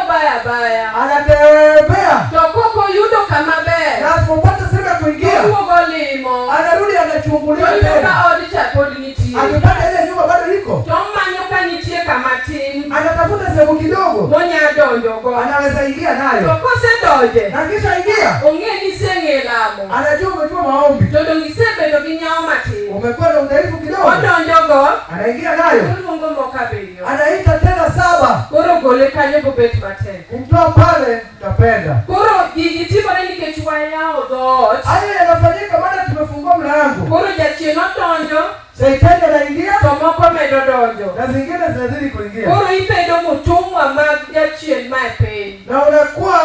baya. Anatembea. To koko yudo kama ber. Na asipopata sehemu ya kuingia. Duogo limo. Anarudi anachungulia To tena. yudo ka odi cha pod nitie. Akipata ile nyumba bado iko. To manyo ka nitie kama tin. Anatafuta sehemu kidogo. Monya donjo go. Anaweza ingia To nayo. kose donje. Na kisha ingia. Ong'e ni seng'e lamo. Anajua umetoa maombi. To dong isebedo gi nyao matin. Umekuwa na udhaifu kidogo. Odonjo go. Anaingia nayo. Luongo mokabiriyo. Anaita tena 7. Koro gole kanyo bobet matek. Kumtoa pale utapenda. Koro gigi timore nikech wayawo dhoot. Haya yanafanyika maana tumefungua mlango. Koro jachien odonjo. Shetani anaingia. To moko medo donjo. Na zingine zinazidi kuingia. Koro ibedo mutumwa mag jachien ma e piny. Na unakuwa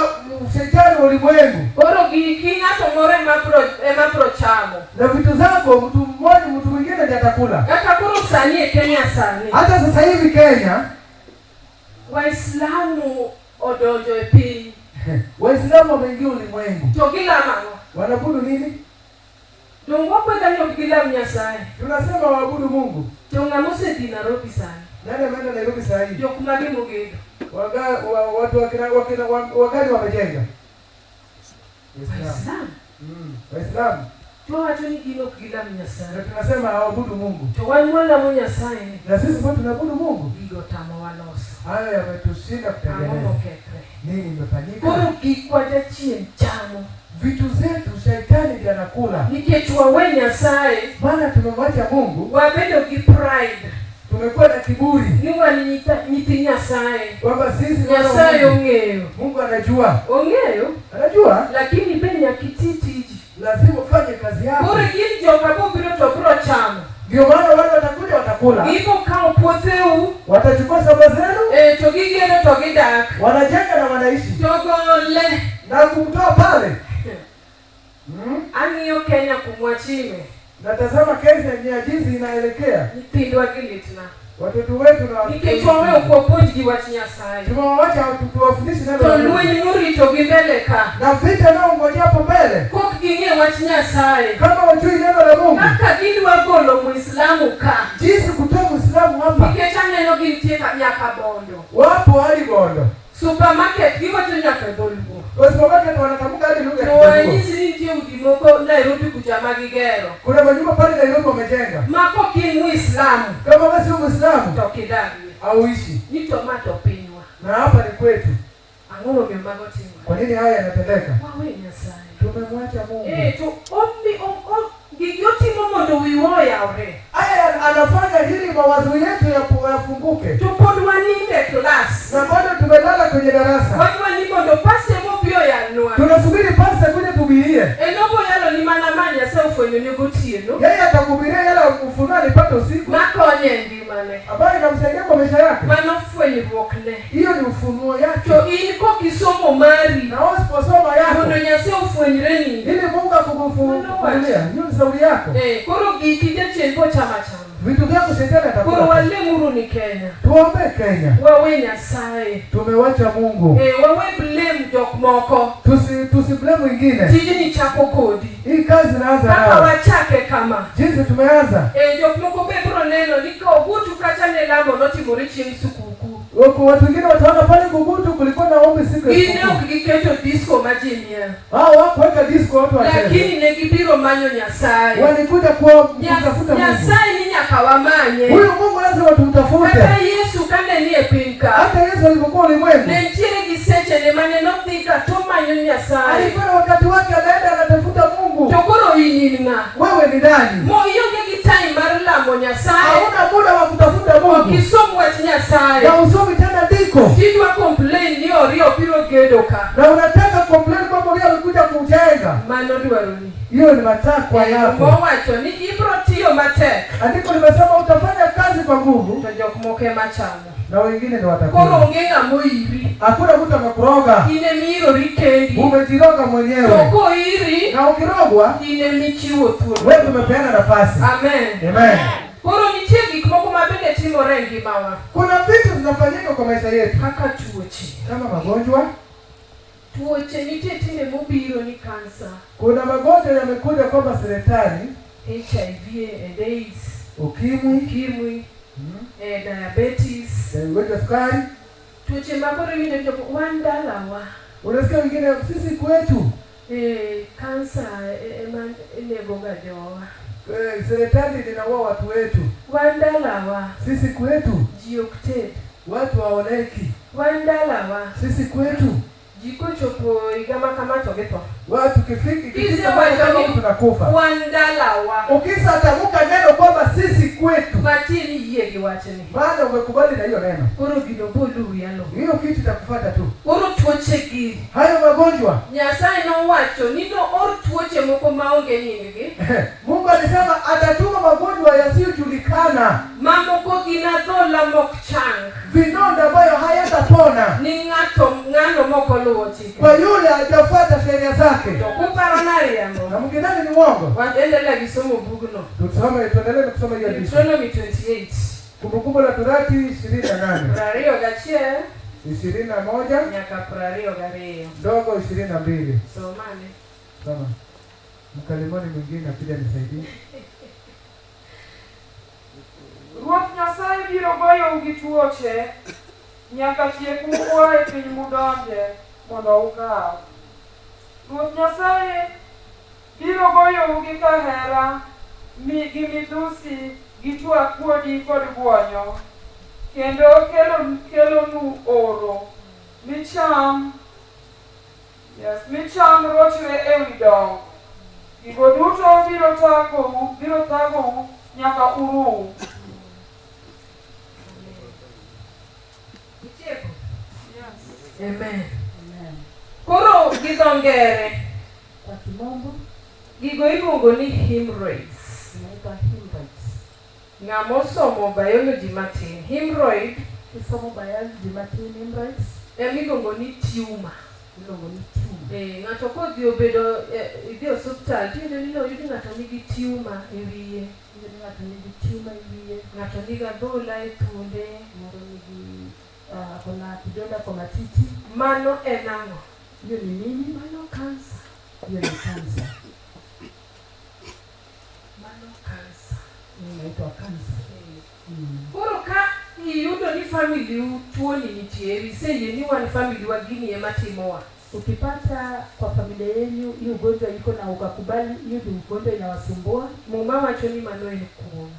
shetani wa ulimwengu. Koro giki ng'ato moro ema bro chamo. Na vitu zako mtu mmoja mtu mwingine ndiye atakula. Kaka koro sani e Kenya sani. Hata sasa hivi Kenya Waislamu odonjo e piny. Waislamu wameingia ulimwengu. To gilamo. Wanabudu nini? Dong wakweda ni ok gilam Nyasaye. Tunasema waabudu Mungu. To ng'ama osedhi Nairobi sani. Nani ameenda Nairobi sasa hivi? Jok mage mogedo. Watu wagani wamejenga? Waislamu. Waislamu. To wacho ni gin ok gilam Na Nyasaye. tunasema hawaabudu Mungu. To wan mwalamo Nyasaye. Na sisi kwa tunaabudu Mungu. Gigo tamo waloso. Hayo yametushinda Ang'o kutengeneza. mokethre. Nini imefanyika? Koro gikwa jachien chamo. Vitu zetu shetani ndiye anakula. Nikech wawe Nyasaye. Maana tumemwacha Mungu. Wabedo gi pride. Tumekuwa na kiburi. Ni wan nyithi Nyasaye. Kwamba sisi Nyasaye ong'eyo. Mungu anajua. Ong'eyo. Anajua. Lakini be nyaka iti tiji. lazima ufanye kazi yako. Koro gin joka bobiro to bro chamo. Ndio maana wale watakuja watakula. Iko kao puotheu. Watachukua shamba zenu. To gigero to gidak. Wanajenga na wanaishi. To gole. Na kumtoa pale. Ang'iyo Kenya kumwachime. Natazama Kenya ni jinsi inaelekea. Nyithindwa gilitna. Watoto wetu na nikech waweyo kuopuonj gi wach Nyasaye. Tumewacha tuwafundishe neno. To lweny morito gi mbele ka. Na vita nao ngoja hapo mbele. Kok ging'e wach Nyasaye. Kama wajui neno la Mungu. Kaka gidwa golo Muislamu ka. Jinsi kutoa Muislamu hapa. Nikech aneno gintie nyaka Bondo. Wapo hadi Bondo. Supermarket giwacho nyaka Dholuo. Supermarket wanatamka hadi lugha ya Dholuo. To wanyisi nitie udi moko Nairobi kuja magigero. Kuna majumba pale Nairobi wamejenga. Mako kin Muislamu. Kama wewe si Muislamu. To kidagi. Auishi. Ni tomato pinywa. Na hapa ni kwetu. Ang'o momiyo mago timore? Kwa nini haya yanatendeka? Wawe Nyasaye. Tumemwacha Mungu. To gigi otimo mondo wiwa oyawre. Haya anafanya hili mawazo yetu yafunguke. To pod waninde class. Na bado tumelala kwenye darasa. Wani mondo pastor mobiro yanwa. Tunasubiri pastor kuja tubirie. Enobo yalo ni mana manya sa ufwenyo ni gotieno. Yeye atakubiria yala ufunuo alipata usiku. Makonye ngimane. Habari inamsaidia kwa maisha yake. Mano fwenyruokne. Hiyo ni ufunuo yake. To in kokisomo mari. Na usiposoma yako. Mondo Nyasaye ufwenyre ni. Ili Mungu akukufunulia. Hiyo ni sauri yako. Koro gikije chenpo chama. Vitu vyako shetani atakula. Koro walemuru ni Kenya. Tuombe Kenya. Wawe Nyasaye. Tumewacha Mungu. Wawe blame jok moko. Tusi blame wengine. Tijini chako kodi. Hii kazi inaanza nao. Kaka wachake kama. Jinsi tumeanza. Jok moko bebro neno nika obutu kacha nelamo notimore chieng' sukuku. Watu wengine wataona pale Gugutu kulikuwa na ombi siku ya Ine ukiketo disco majimia. Hawakuweka disco watu wacheze. Lakini negibiro manyo Nyasaye. Walikuja kutafuta Mungu. Nyasaye ni nyaka wamanye. Huyu Mungu lazima tumtafute. Hata Yesu kane ni epinka. Hata Yesu alipokuwa ulimwengu. Nentiere giseche ne mane nothika to manyo Nyasaye. Alikuwa wakati wake anaenda anatafuta Mungu. Tokoro inina. Wewe ni nani? Mo yonge gi time mar lamo Nyasaye. Hauna muda wa kutafuta Mungu. Kisomo wach Nyasaye. Na usomi tena diko. Tidwa complain ni orio piro gedo ka. Na unataka complain kwamba wewe ulikuja kujenga. Mano dwaroni. Hiyo ni matakwa yako. Wacho ni ibro tiyo matek. Andiko limesema utafanya kazi kwa nguvu. To jok moke machamo. Na wengine ndio watakula. Koro ongenga moiri. Hakuna mtu amekuroga. Ine miro rikendi. Umejiroga mwenyewe. Toko iri. Na ukirogwa. Ine michiwo thuolo. Wewe tumepeana nafasi. Amen. Amen. Koro nitie gik moko mabende timore e ngimawa. Kuna vitu zinafanyika kwa maisha yetu. Kaka tuoche. Kama magonjwa. Tuoche nitie time mobiro ni kansa. Kuna magonjwa yamekuja kwamba serikali. HIV and AIDS. Ukimwi. Diabetes. Ugonjwa sukari. Tuoche maboro wine joko wandalawa. Unasikia wengine sisi kwetu. Kansa enegoga jowa. Serikali inaua watu wetu. Wandalawa. Sisi kwetu. Jiokted. Watu waoleki. Wandalawa. Sisi kwetu. Jiko chopo igama kama togeto. Watu kifika kama tunakufa. Wandalawa. Ukisatamuka neno kwamba sisi kwetu. Matini yegi wacheni. Maana umekubali na hiyo neno. Koro gino bolu yalo. Hiyo kitu itakufuata tu. Koro tuoche gi. Hayo magonjwa. Nyasaye no wacho nino or tuoche moko maonge nyingi. Mungu alisema atatuma magonjwa yasiyojulikana. Mamoko ginadhola mok chang. Vinonda ambayo hayatapona. Ni ng'ano moko luwo chike. Kwa yule hajafuata sheria zake. To kuparanari yango. Na mkidhani ni uongo. Waendelea kisomo bugno. Tuendelee kusoma hiyo hadithi. Deuteronomy 28. Kumbukumbu la Torati 28. Prario gachie 21 nyaka prario gario. ndogo 22. Somane. Soma. Mkalimani mwingine akija nisaidie. Ruoth Nyasaye biro goyo gi tuoche nyaka tieku uo e piny mudonje mondo ukaw. Ruoth Nyasaye biro goyo gi kahera gi midhusi gi tuo akuodi kod guonyo kendo kelonu oro micham rochre e wi dong. Gigo duto biro thagou nyaka uru. Amen. Koro gidongere. Kwa kimombo. Gigo iluongo ni hemorrhoids. Inaitwa hemorrhoids. Ng'amo somo biology matin. Hemorrhoid Kisomo biology matin hemorrhoids. Iluongo ni tumor. Iluongo ni tumor. Ng'ato kodhi obedo idhi osuptal tiyudo ni oyudi ng'ato nigi tumor e wiye. Ng'ato nigi tumor e wiye. Ng'ato nigi adhola e thunde. Moro nigi kuna kidonda kwa matiti. Mano en ang'o? Hiyo ni nini? Mano cancer. Hiyo ni cancer. Mano cancer. Inaitwa cancer. Koro ka iyudo ni family tuoni nitiere, iseyie ni wan family wa gini ema timowa. Ukipata kwa familia yenu hii ugonjwa iko na ukakubali hiyo ugonjwa inawasumbua, Muma wacho ni mano en kuom.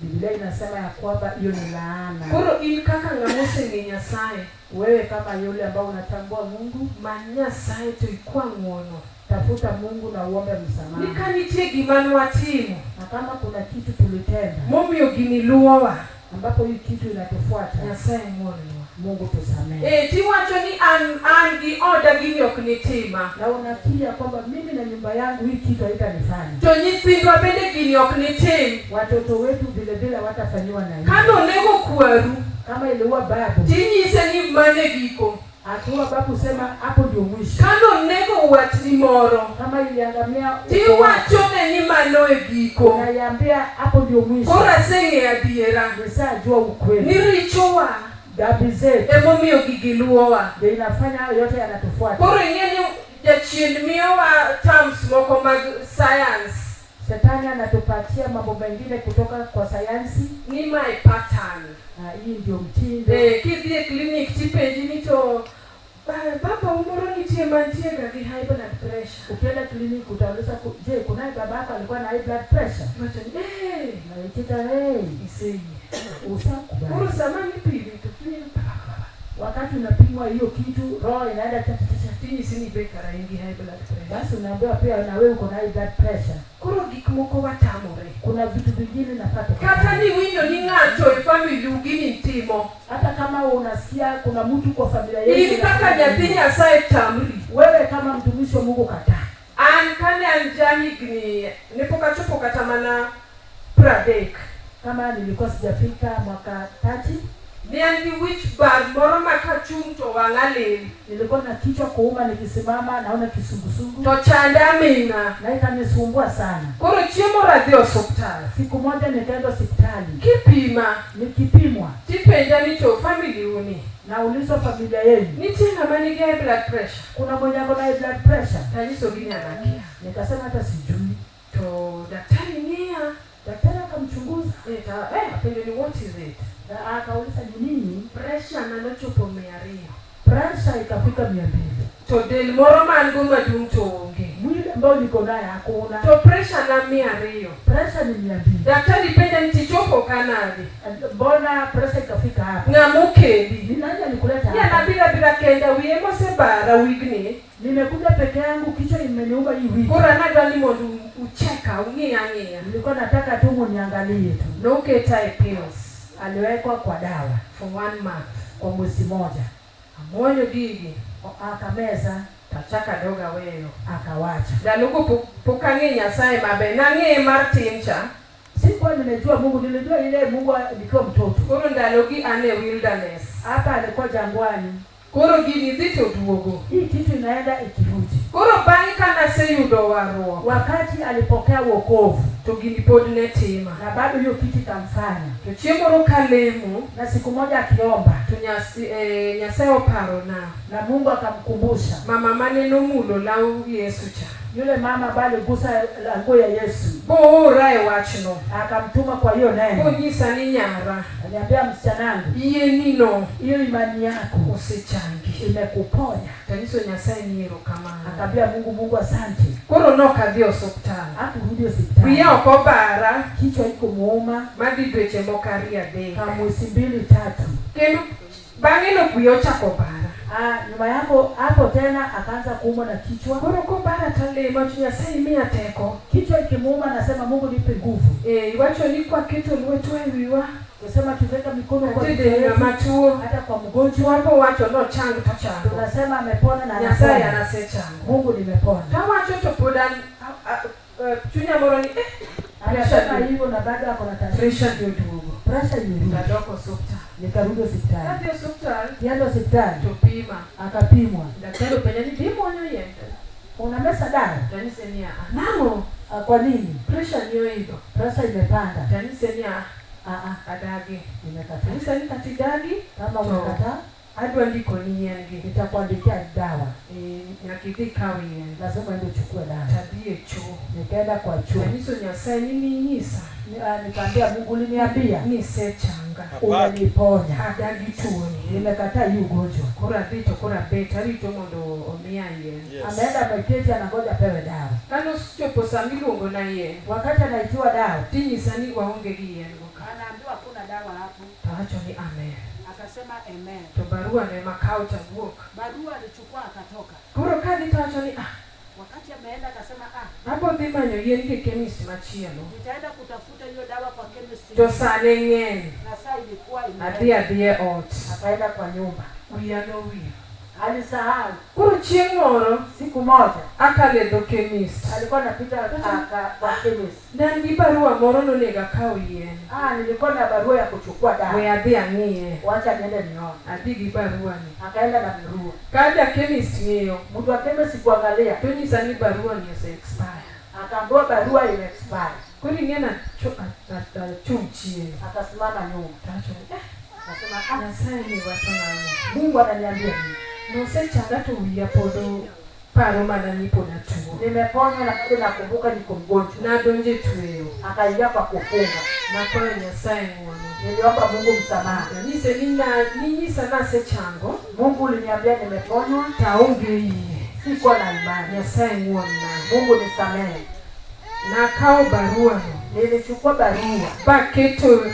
Biblia inasema ya kwamba hiyo ni laana. Koro in kaka ng'amo oseng'e Nyasaye, Wewe kama yule ambao unatambua Mungu, many Nyasaye to ikwa ng'wono. tafuta Mungu na uombe Ni msamaha. ka nitie gima nwatimo Na kama kuna kitu tulitenda momiyo gini luwowa, ambapo hii kitu inatufuata, Nyasaye ng'wonwa. Mungu tusamehe. Tiwacho ni an gi oda gini ok nitima. Na unakiri ya kwamba mimi na nyumba yangu hii kitu haitanifanya. To nyithindwa bende gini ok nitim. Watoto wetu vile vile watafanyiwa na hii. Kano nego kwaru, Kama iliua babu, tinyise ni mane giko. akiwa babu sema hapo ndio mwisho. Kano nego watni moro, Kama iliangamia tiwachone ni mano e giko. unaiambia hapo ndio mwisho. Koro aseng'e adiera Nisajua ni ukweli. richowa Dhambi zetu emomiyo gigi luwowa. ndio inafanya hayo yote yanatufuata. Koro ing'e ni jachien miyowa terms moko mag science Shetani anatupatia mambo mengine kutoka kwa sayansi. ni my pattern. Hii ndio mtindo. Kidhi e clinic tipenji ni to baba umoro nitie mantie ga gi high blood pressure. Ukienda kliniki utauliza je, kuna baba yako alikuwa na high blood pressure? Wacho ni Na ikita iseye. usakubali. Koro sama nipime to kinyi Wakati unapimwa hiyo kitu, roho inaenda tinyisi ni bekara ingi high blood pressure. basi unaambiwa pia na wewe uko na high blood pressure. Koro gik moko watamore. Kuna vitu vingine nafata. Kata ni winyo ni ng'ato e family ugini timo. Hata kama unasikia kuna mtu kwa familia Ili yenu, kaka nyathi Nyasaye tamri. wewe kama mtumishi wa Mungu kataa. An kane an jahigni ne pok achopo kata mana 30. Kama nilikuwa sijafika mwaka 30, Ne an gi wich bar moro ma kachung' to wang'a lil. nilikuwa na kichwa kuuma, nikisimama naona kisungusungu To chanda amina. na ikanisumbua sana. Koro chiemo radhi osuptal. Siku moja nikaenda hospitali, Kipima. nikipimwa, Tipenja ni to family uni. naulizwa familia yenu Nitie ng'ama nigi high blood pressure. kuna mwenye ako na high blood pressure? Tanyiso gi nyanakia. Nikasema hata sijui. To daktari ng'iya. Daktari akamchunguza Apenjo ni what is it? na akauliza ni nini. Pressure na nochopo 200. Pressure ikafika 200. To del moro man go maduong' to onge. Mwili ambao niko naye hakuna. To pressure na 200. Pressure ni 200. Daktari penja ni tichopo kanade. Mbona pressure ikafika hapa? Ng'amo kendi. Ni nani alikuleta Ya hapa? nabira bira kenda wiye mosebara wigni. Nimekuja peke yangu, kichwa imeniuma hii wiki. Kora nadwa ni mondo ucheka ung'iya. Nilikuwa nataka tu muniangalie tu. Noketa e pills Aliwekwa kwa dawa for 1 month. kwa mwezi moja. Amuonyo gigi. Akameza, Tachaka doga weyo. akawacha. Dalugo pok ang'e Nyasaye maber. Nang'e mar tim cha. Sikuwa nimejua Mungu, nilijua ile Mungu nikiwa mtoto. Koro ndalogi ane wilderness. Hapa alikuwa jangwani. Koro gini dhi to duogo. Hii kitu inaenda ikirudi. Koro bang'e kanaseyudo warruok Wakati alipokea wokovu, to gini pod ne tima. na bado hiyo kitu ikamfanya. To chieng' moro kalemo Na siku moja akiomba, to Nyasaye oparo na Mungu akamkumbusha mama mane nomulo law Yesu cha. yule mama bali gusa nguo ya Yesu, Boora e wachno. akamtuma kwa hiyo neno. Konyisa ni nyara. Aliambia msichana wangu, Iye nino hiyo imani yako osechangi. imekuponya. Tanyiso Nyasaye ni erokamano. Akaambia Mungu asante. Koro nokadhi osuptal. Hakurudi hospitali. Wiya ok obara. Kichwa iko muuma Madhi dweche moko 2-3. kama mwezi 2-3. Kendo bang'e no wiya ochako bara. Nyuma yako hapo tena akaanza kuumwa na kichwa. Koro kobara talemo to Nyasaye miya teko. Kichwa ikimuuma nasema Mungu nipe nguvu. Iwacho ni kwaketo lwetwa e wiwa. Tunasema tuweka mikono kwa Atede ng'ama tuo. hata kwa mgonjwa. Wapo wacho no chango to chango. Tunasema amepona na Nyasaye anapona. anasechango. Mungu nimepona. Tawacho to pod chunya moro ni Anasema hivyo na bado ako na tatizo. pressure ndio duogo. Pressure ilirudi. Kadoko hospitali. Nikarudi hospitali. Hadi hospitali Kienda hospitali. tupima. Akapimwa. Daktari penye ni bimo nyo yende. Unamesa dawa? Tanisenia. Namo Kwa nini? pressure niyo hiyo. Pressure imepanda. Tanisenia. Adage. Nimekataa. Tanisenia katigagi Kama umekataa, adwa ndiko ni yengi. nitakuandikia dawa. Nyakidhi kawi yengi. Lazima ndio uchukue dawa. Tabie choo. Nikaenda kwa chuo. Taniso nyasaye nini nyisa. Nikaambia Mungu uliniambia Ni sechanga. unaniponya. Adagi chuoni. Nimekataa hii ugonjwa. Kura dito kura beta rito mondo omia yen. Ameenda ameketi anangoja pewe dawa. Kano chopo samiluongo na yen. Wakati anaitiwa dawa, Tinyisani waonge gi yen goka. Anaambiwa kuna dawa hapo. Tawacho ni amen. Akasema amen. To barua ne makao tawuok. Barua alichukua akatoka. Koro kadi tawacho ni Wakati ameenda akasema abo dhi manyo yen gi chemist machielo. nitaenda kutafuta hiyo dawa kwa chemist. To sane ng'eny. Na saa ilikuwa Adhi ot. akaenda kwa nyumba. Wiya nowil. Alisahau. Koro chieng' moro Siku moja akaledho chemist. alikuwa anapita kwa chemist. Dan gi barua moro nonego akaw yen. Nilikuwa na barua ya kuchukua dawa. We adhi ang'iye. Wacha niende nione. Adhi gi barua ni. Akaenda na barua. Kaja chemist ng'iyo. Mtu wa chemist kuangalia. To nyisa ni barua ni ose expire. Akaambiwa barua ime expire. Koro ing'ena chung chien. Akasimama nyuma. Tawacho Akasema Nyasaye ni wacho nang'o. Mungu ananiambia hivi. Nosechanga to wiya pod paro mana ni pod atuo. Nimeponywa na bado nakumbuka niko mgonjwa. Nadonje tweyo. Akaingia kwa kufunga. Nakwayo Nyasaye ng'wono. Niliomba Mungu msamaha. Nise ninyisa nasechango. Mungu uliniambia nimeponywa. Taonge yie. Sikuwa na imani. Nyasaye ng'wonna. Mungu nisamehe. Nakawo barua no. Nilichukua barua. Baketo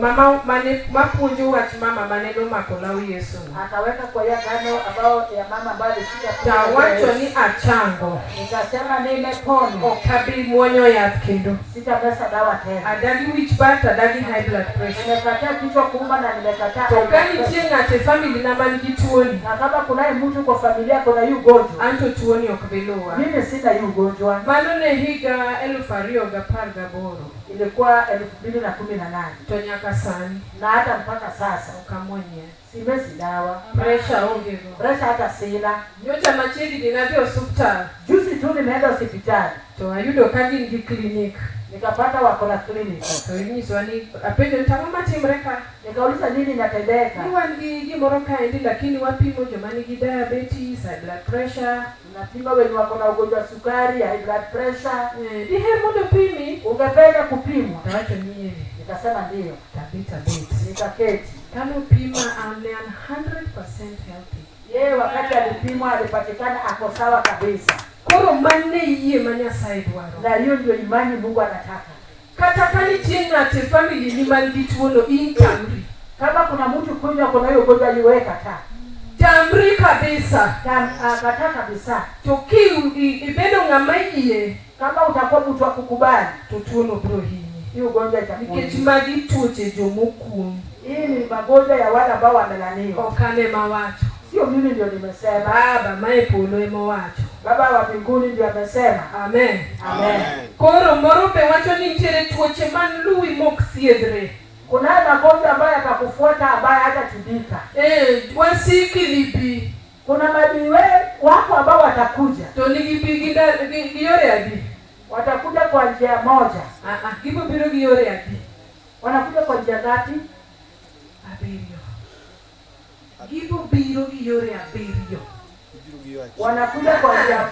mama mane mapuonjo wach mama mane nomako law Yesu. Akaweka kwa ya gano ambao ya mama ambayo alishika. Tawacho ni achango. Nikasema nimeponywa. Okabi muonyo yath kendo. Sitameza dawa tena. Adagi wich bar, adagi high blood pressure. Nimekataa kichwa kuuma na nimekataa. To kani tie ng'ate family na man gi tuoni. Na kama kunaye mtu kwa familia kuna hiyo ugonjwa. Anto tuoni ok belowa. Mimi sina hiyo ugonjwa. Mano ne higa 2018. Ilikuwa 2018. To nyaka sani. Na hata mpaka sasa okamonye. Simezi dawa. Pressure onge go. Pressure hata sina. Nyocha machiegni nadhi hospital. Juzi tu nimeenda hospitali. To ayudo ka gin gi clinic. Nikapata wako na clinic. To inyiswa ni apenjo tang'o matimre ka. Nikauliza nini inatendeka. Ni wan gi gimoro kaendi lakini wapimo joma nigi diabetes, high blood pressure. Tunapima wenye wako na ugonjwa wa sukari, high blood pressure. Diher mondo pimi. Ungependa kupimwa? Tawacho ni Nikasema ndio. Tabita bet. Nikaketi. Kano pima I'm 100% healthy. Yeye wakati alipimwa alipatikana ako sawa kabisa. Koro mane yie ma Nyasaye dwaro. Na hiyo ndio imani Mungu anataka. Kata kani tie ng'ate family ni man gi tuono intamri. Kama kuna mtu kunywa kuna hiyo ugonjwa aliweka ta. Tamri kabisa. Kata kabisa. To ki ibedo ng'ama yie. Kama utakuwa mtu wa kukubali, to tuono bro hinyi. Hiyo ugonjwa itakuwa. Nikech magi tuoche jomokuom. Hii ni magonjwa ya wale ambao wamelaniwa. Okane mawacho. Sio mimi ndio nimesema. Baba mae polo emo wacho. Baba wa mbinguni ndio amesema. Amen. Amen. Koro moro be wacho ni nitiere tuoche man luwi mok thiedhre. Kuna magonjwa ambayo yatakufuata ambayo hatatibika. Wasiki libi. Kuna madiwe wako ambao watakuja. To nigi gi yore adi. Watakuja kwa njia moja. Gibo biro gi yore adi. Wanakuja kwa njia ngapi? Abiriyo. Gibo biro gi yore abiriyo. Wanakuja kwa njia.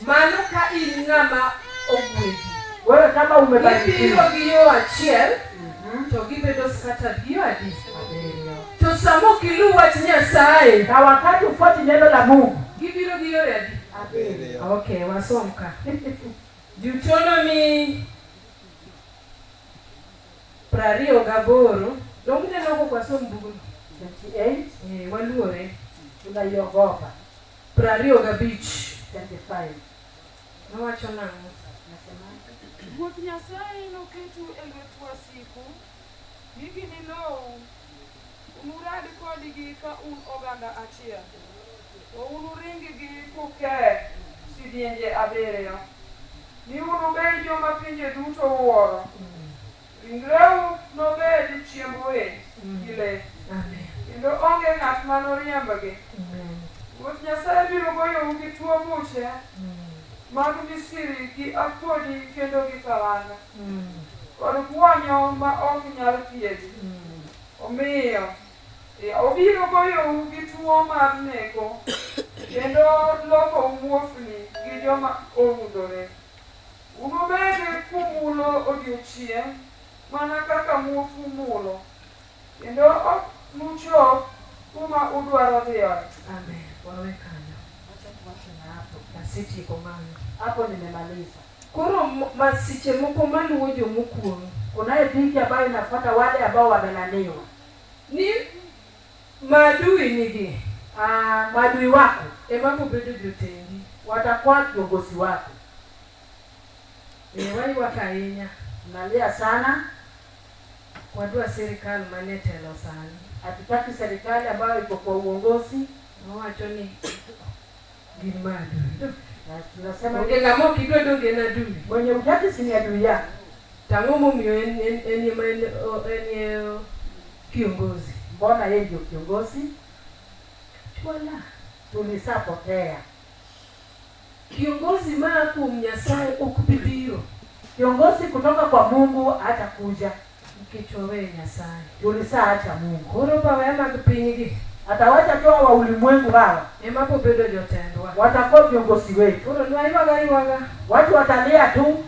Mano ka in ng'ama ogwedhi. Wewe kama umebarikiwa. Gibiro gi yo achiel. To gibedo scattered gi yo adi. Abiriyo. To samo kilu wach Nyasaye. Na wakati ufuati neno la Mungu. Gibiro gi yore adi. Abiriyo. Okay, wasom ka. Deuteronomy 28. Long'ne noko kwa som bugu 28. Waluore. Tunaiogopa. 25. 25. Nawacho nang'o? Ruoth Nyasaye noketu e lwet wasiku. Gigi ni lowo. Unurad kodgi ka un oganda achiel. To unuring gi kuke sidienje abiriyo. ni unu bed joma pinje duto wuoro. Ringreu nobed chiemb winy gi le. Kendo onge ng'at manoriembgi. Ruoth Nyasaye biro goyou gi tuo buche mag misiri gi akuodi kendo gi kalanga. Kod guonyo ma ok nyal thiedhi. Omiyo obiro goyou gi tuo mar neko kendo loko muofni gi joma orundore. Unubed kumulo odiochieng' mana kaka muofu mulo, kendo ok nuchop kuma udwaro dhiyoe. Amen. Wawe kanyo. Asetieko mano. Hapo nimemaliza. Koro masiche moko maluwo jomokuongo. Kunayo dhiki ambayo inafuata wale ambao wamelaniwa. Ni maadui nigi. Maadui wako Ema bedo jotendi. watakuwa kiongozi wako. Waiwaka ahinya. Nalia sana. Wadwa serikali manetelo sani. Hatutaki serikali ambayo iko kwa uongozi. Wawacho ni gin maadui. Na tunasema Onge ng'ama ok idwa donge na adui. mwenye utaki si ni adui yako. Tang'o momiyo en kiongozi. Mbona yeye ndio kiongozi? Twala. Tulisapotea. Kiongozi maa kuom Nyasaye ok bibiro. Kiongozi kutoka kwa Mungu hatakuja. Mkichowe Nyasaye. Tulisaacha Mungu. Koro bawe mag pinygi. Atawacha tu wa ulimwengu hawa. Ema bedo jotendwa. Watakuwa viongozi wetu. Koro nwaiwaga. Watu watalia tu.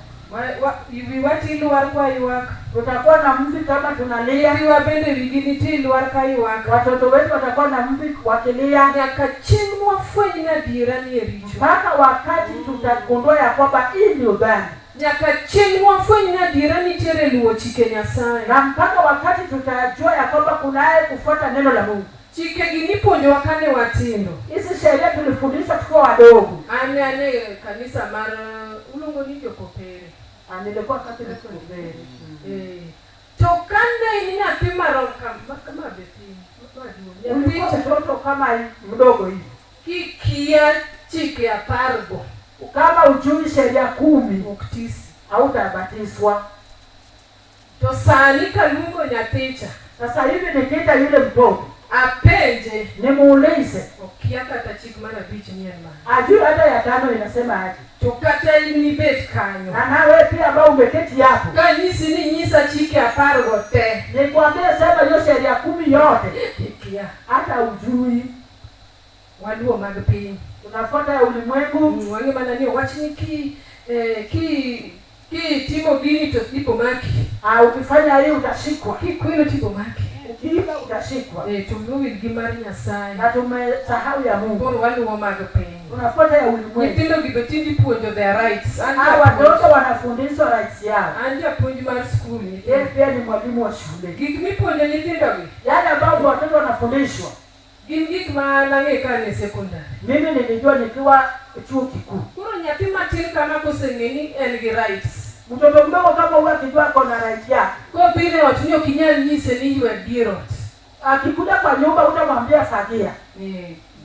Wati luar kwa iwak. Tutakuwa na mvi kama tunalia. Iwa bende wigini ti luar ka iwak. Watoto wetu watakuwa na mvi wakilia. Nyaka chieng' mwafwenyi na adiera ni ericho. Mpaka wakati tutagundua ya kwamba hii ndio dhambi. Nyaka chieng' mwafwenyi na adiera nitiere luwo chike Nyasaye. Na mpaka wakati tutajua ya kwamba kunaye kufuata neno la Mungu. Chike gi nipuonjowa kane watindo. Hizi sheria tulifundishwa tukiwa wadogo. Ane kanisa mar ulongo ni Jokopere. Nilikuwa katika Jokopere. To kane ni nyathi marom kama beti. Ulikuwa mtoto kama mdogo hivi. Kikia chike apargo. Kama ujui sheria 10 uktisi hautabatizwa. To sani kalungo nyathicha. Sasa hivi nikiita yule mtoto apenje nimuulize okia kata chik mara bichi nyen ma. Ajui hata ya 5 inasema aje. To kata ni bet kanyo. Na nawe pia ambao umeketi hapo. Kanisi ni nyisa chike apargo te. Nikwambia sema hiyo sheria 10 yote. Ikia. Hata ujui. Waluo mag piny. Tunafuata ya ulimwengu. Wange mana ni wachni ki timo gini to tipo maki. Ukifanya hii utashikwa. Kwelo tipo maki. Ukiiba utashikwa. Tuwil gi mar Nyasaye. Na tumesahau ya Mungu. Koro waluo mag piny. Tunafuata ya ulimwengu. Nyithindo gi betindi puonjo their rights. Watoto wanafundishwa rights yao. Anja puonj mar school. Yeye pia ni mwalimu wa shule. Gik mipuonjo nyithindo gi. Yale ambao watoto wanafundishwa. Gin gik ma nang'e kane secondary. Mimi nilijua nikiwa chuo kikuu. Koro nyathi matin kama koseng'e ni en gi rights. Mtoto mdogo kama huwa akijua kona right yake. Kwa bile ot ni okinyal nyise ni you are dear ot. Akikuja kwa nyumba utamwambia fagia.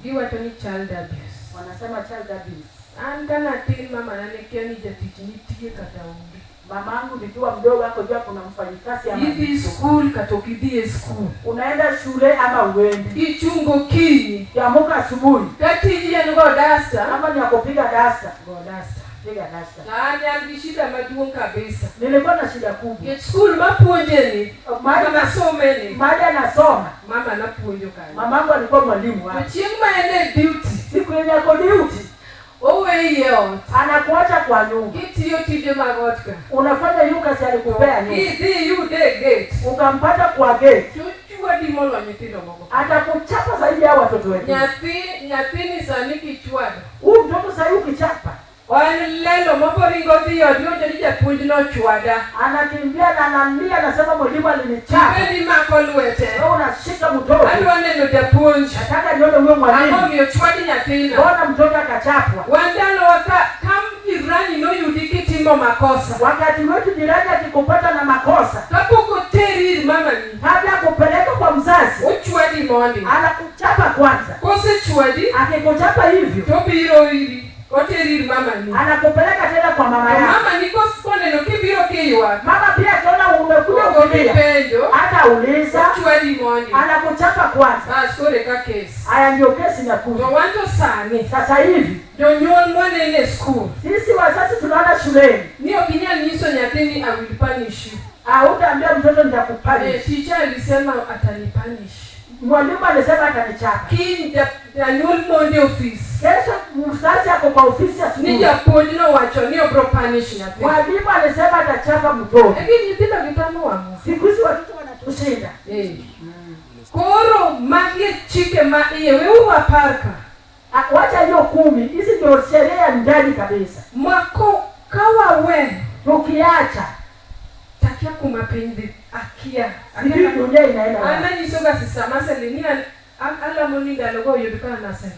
Giwacho ni child abuse. Wanasema child abuse. An kana tin mama nane kia ni jatich nitie kata onge. Mamangu nikiwa mdogo akojua kuna mfanyikazi ama. Idhi school kata okidhi school. Unaenda shule ama uendi. Ichungo kinyi. Kiamuka asubuhi. Katiji en go dasta. Ama ni akupiga dasta. Go dasta. Piga dasta. Na an gi shida maduong' kabisa. Nilikuwa na shida kubwa. Ke school mapuonje ni. Mama nasome ni. Mama anasoma. Mama napuonjo kanyo. Mamangu alikuwa mwalimu wangu. Chieng' ma ene duty. Siku yenye ako duty. Owe ot. Anakuacha kwa nyumba. Kitiyo tije mag ot ka. Unafanya Yukas alikupea nyumba. Idhi yude gate. Ukampata kwa gate. Chua di molo nyithindo moko. Atakuchapa zaidi ya watoto wetu. Nyathini sani kichwado. Huyu mtoto sasa ukichapa. Wan lelo moko ringo dhiyo dioje ni japuonj no chwada. Anakimbia na analia anasema mwalimu alinichapa. Ibe ni mako lwete. Wewe unashika mtoto. Adwa neno japuonj. Nataka nione huyo mwalimu. Ako miyo chwadi nyathina. Mbona mtoto akachapwa? Wandalo waka kam jirani no yudi kitimo makosa. Wakati wetu jirani akikupata na makosa. Kapoko teri mama ni. Kabla kupeleka kwa mzazi. Uchwadi mondi. Anakuchapa kwanza. Kose chwadi. Akikuchapa hivyo. Tobiro iri. Oteri mama ni. Anakupeleka tena kwa mama yako. Mama niko sipone no kibiro kiwa. Mama pia akiona umekuja ukilia. Hata uliza. Anakuchapa kwanza. Sore ka kesi. Haya ndio kesi inakuja. Ndio wanto sani. Sasa hivi ndio nyuon mwana ile school. Sisi wazazi tunaona shuleni. Nio kinya niso nyatini I will punish you. Utaambia mtoto nitakupunish. Teacher alisema atanipunish. Mwalimu alisema atanichapa. Kinja nyuon monde office. Kesho mzazi ako kwa ofisi ya shule. Nija podi no wacho ni obro punish nyati. Mwalimu alisema atachapa mtoto. Lakini nyithindo gitamo wangu. Siku hizi watoto wanatushinda. Koro magi chike ma iye wewe waparka. Wacha hiyo 10. Hizi ndio sheria ndani kabisa. Mwako kawa we tukiacha takia kumapendi akia hivi dunia inaenda. Ana nisoga sisa maseli ni ala moninga logo yobikana na sente.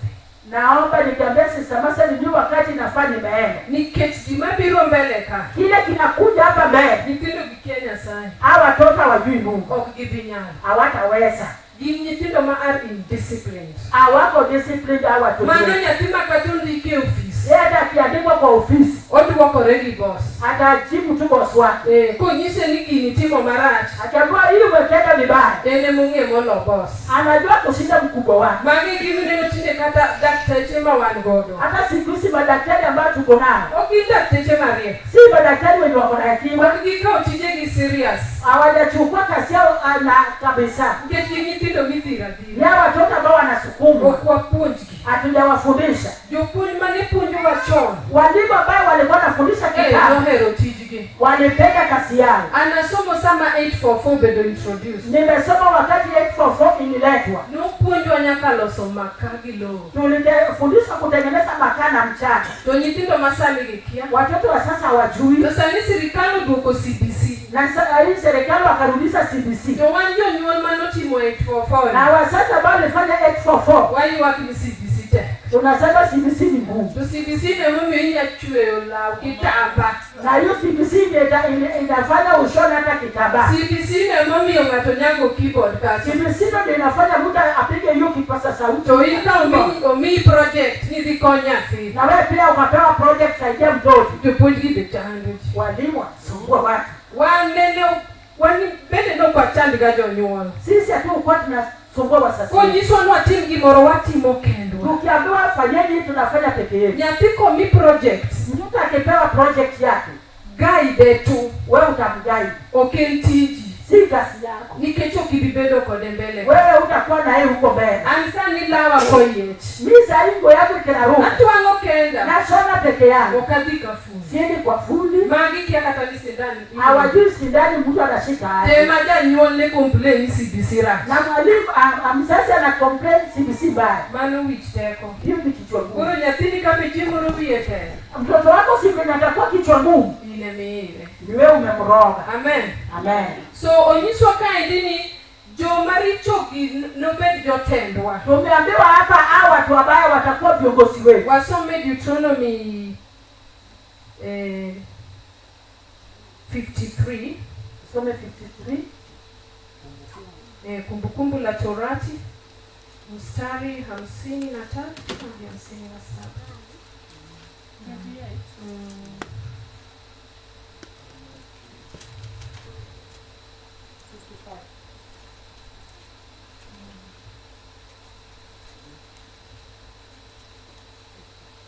Naomba nikambe sisa maseli ni wakati nafanya maana. Ni keti mabiro mbele ka. Kile kinakuja hapa mbele. Nitindo bikenya sana. Hawa watoto hawajui Mungu. Okigibinyana. Hawataweza. Nitindo ma are indisciplined. Hawako disciplined hawa watoto. Maana yatima katundi ke office. Yeye akiandikwa kwa ofisi. Watu wako ready boss. Atajibu tu boss wake. Kuonyesha niki nitimo marach. Akiambiwa ili umekenda vibaya. Ene munge mono boss. Anajua kushinda mkubwa wake. Magi kimi neno tinde kata daktari chema wangodo. Hata siku hizi madaktari ambao tuko nao. Daktari chema rie. Si madaktari wenye wako na hekima. Wakika utijegi serious. Hawajachukua kazi yao na kabisa. Ngeti nitindo mitira dini. Ya watoto ambao wanasukumwa. Kwa punjiki. Hatujawafundisha. Jopuni manipunju wachon. Walimu ambao walikuwa wanafundisha kitabu. No hero tijigi. Walipenda kazi yao. Anasomo sama 844 bedo introduce. Nimesoma wakati 844 iniletwa. No punju wanyakalo soma kagilo. Tulifundishwa kutengeneza makaa na mchanga. To nyitindo masali gikia. Watoto wa sasa hawajui. Sasa ni serikali duko CBC. Na sasa hii serikali wakarudisha CBC. To wanjo nyuon manoti mo 844. Na wasasa ambao walifanya 844. Why working CBC te? Tunasema CBC ni ngumu. To CBC ne mume inya chweo la ukitamba. Na hiyo CBC inafanya ushona hata kitambaa. CBC ne mume ungatonyago keyboard kasi. CBC ndio inafanya mtu apige hiyo kipaza sauti. To inga omi project ni dikonya fi. Na wewe pia ukapewa project saidia mtoto. To point the challenge. Walimu sumbua watu. Wani bende no kwa chandi gajo nyuon. Sisi hatukuwa tunasumbua wasasi. Kwa jiso no atim gimoro watimo kendo. Tukiambiwa fanyeni tunafanya peke yetu. Nyatiko mi projects. Mtu akipewa project yake, guide tu wewe utamguide. Okentiji. Si kazi yako. Nikecho kibibedo kode mbele. Wewe utakuwa na yeye huko mbele. Ansa ni lawa koyet. Mimi sasa ngo yangu kinaruka. Atu wango kenda. Na shona peke yangu. Wakadika fundi. Siendi kwa fundi. Magi kia katali sindani. Hawajui sindani mtu anashika aje. Tema nyuon le complain CBC ra. Na mwalimu msasi ana complain CBC baya. Manu which teko. Hiyo ni kichwa ngumu. Koro nyatini kama jimu rubiete. Mtoto wako siku inatakuwa kichwa ngumu. Ile meile. Ni wewe umemroga. Amen. Amen. So onyiswa kaidini jo maricho no bed jo tendwa. Tumeambiwa hapa hao watu wabaya watakuwa viongozi wetu. Wasome Deuteronomy 53. Some 53. Kumbukumbu la Torati mstari 53 hadi 57.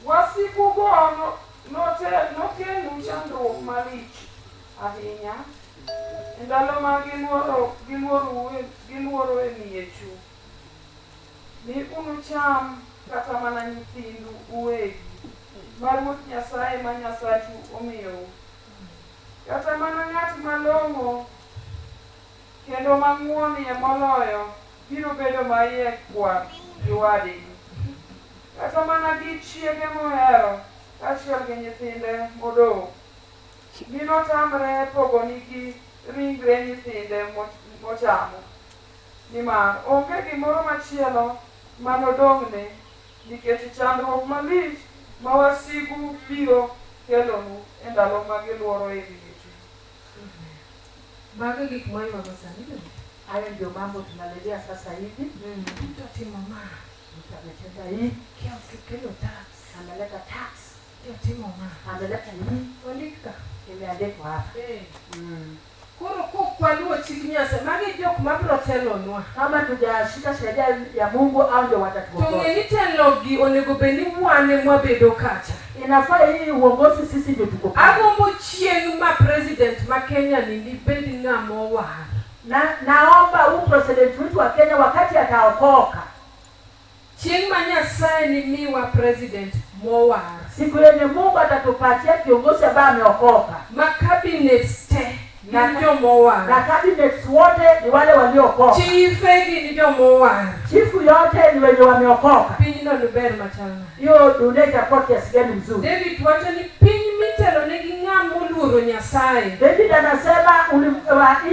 Wasiku gono nokelo chandruok malich ahinya ndalo ma giluoro e miechu. Ni unucham kata mana nyithindu uwegi ma Ruoth Nyasaye ma Nyasachu omiyou. Kata mana ng'at malong'o kendo mang'wonie moloyo biro bedo maiye kwar gi wadgi. Kata mana gi chiege mohero kaachiel gi nyithinde modong' ginotamre pogonigi ringre nyithinde mochamo, nimar onge gimoro machielo manodong'ne nikech chandruok malich ma wasigu biro kelonu e ndalo ma giluoro e miechu. Baga gik moyo masani. Hayo ndio mambo tunaletea sasa hivi. Mtoto mama. Mtametenda hii. Kia kilo tax. Analeta tax. Yatimo ma. Ameleta nini? Ondika. Imeandikwa hapa. Koro kwaluo chik Nyasaye magi jok mabiro telonwa. Kama tujashika sheria ya Mungu au ndio watatuongoza. To ng'eni telogi onego bed ni wane mwabedo kacha. Inafaa hii uongozi sisi ndio tuko. Agombo chieng' ma president ma Kenya ni bed ng'amo war. Naomba huyu president wetu wa Kenya wakati ataokoka. Chieng' ma Nyasaye ni miwa president mowar. Siku yenye Mungu atatupatia kiongozi ambaye ameokoka. Ma cabinets te ni jomowar. Na cabinets wote ni wale waliokoka. Chiefegi ni jomowar. Chifu yote ni wenye wameokoka. Pinyno ni ber machana. Hiyo dunia itakuwa kiasi gani mzuri. David wacho ni piny mitelo negi ng'amo luoro Nyasaye. David anasema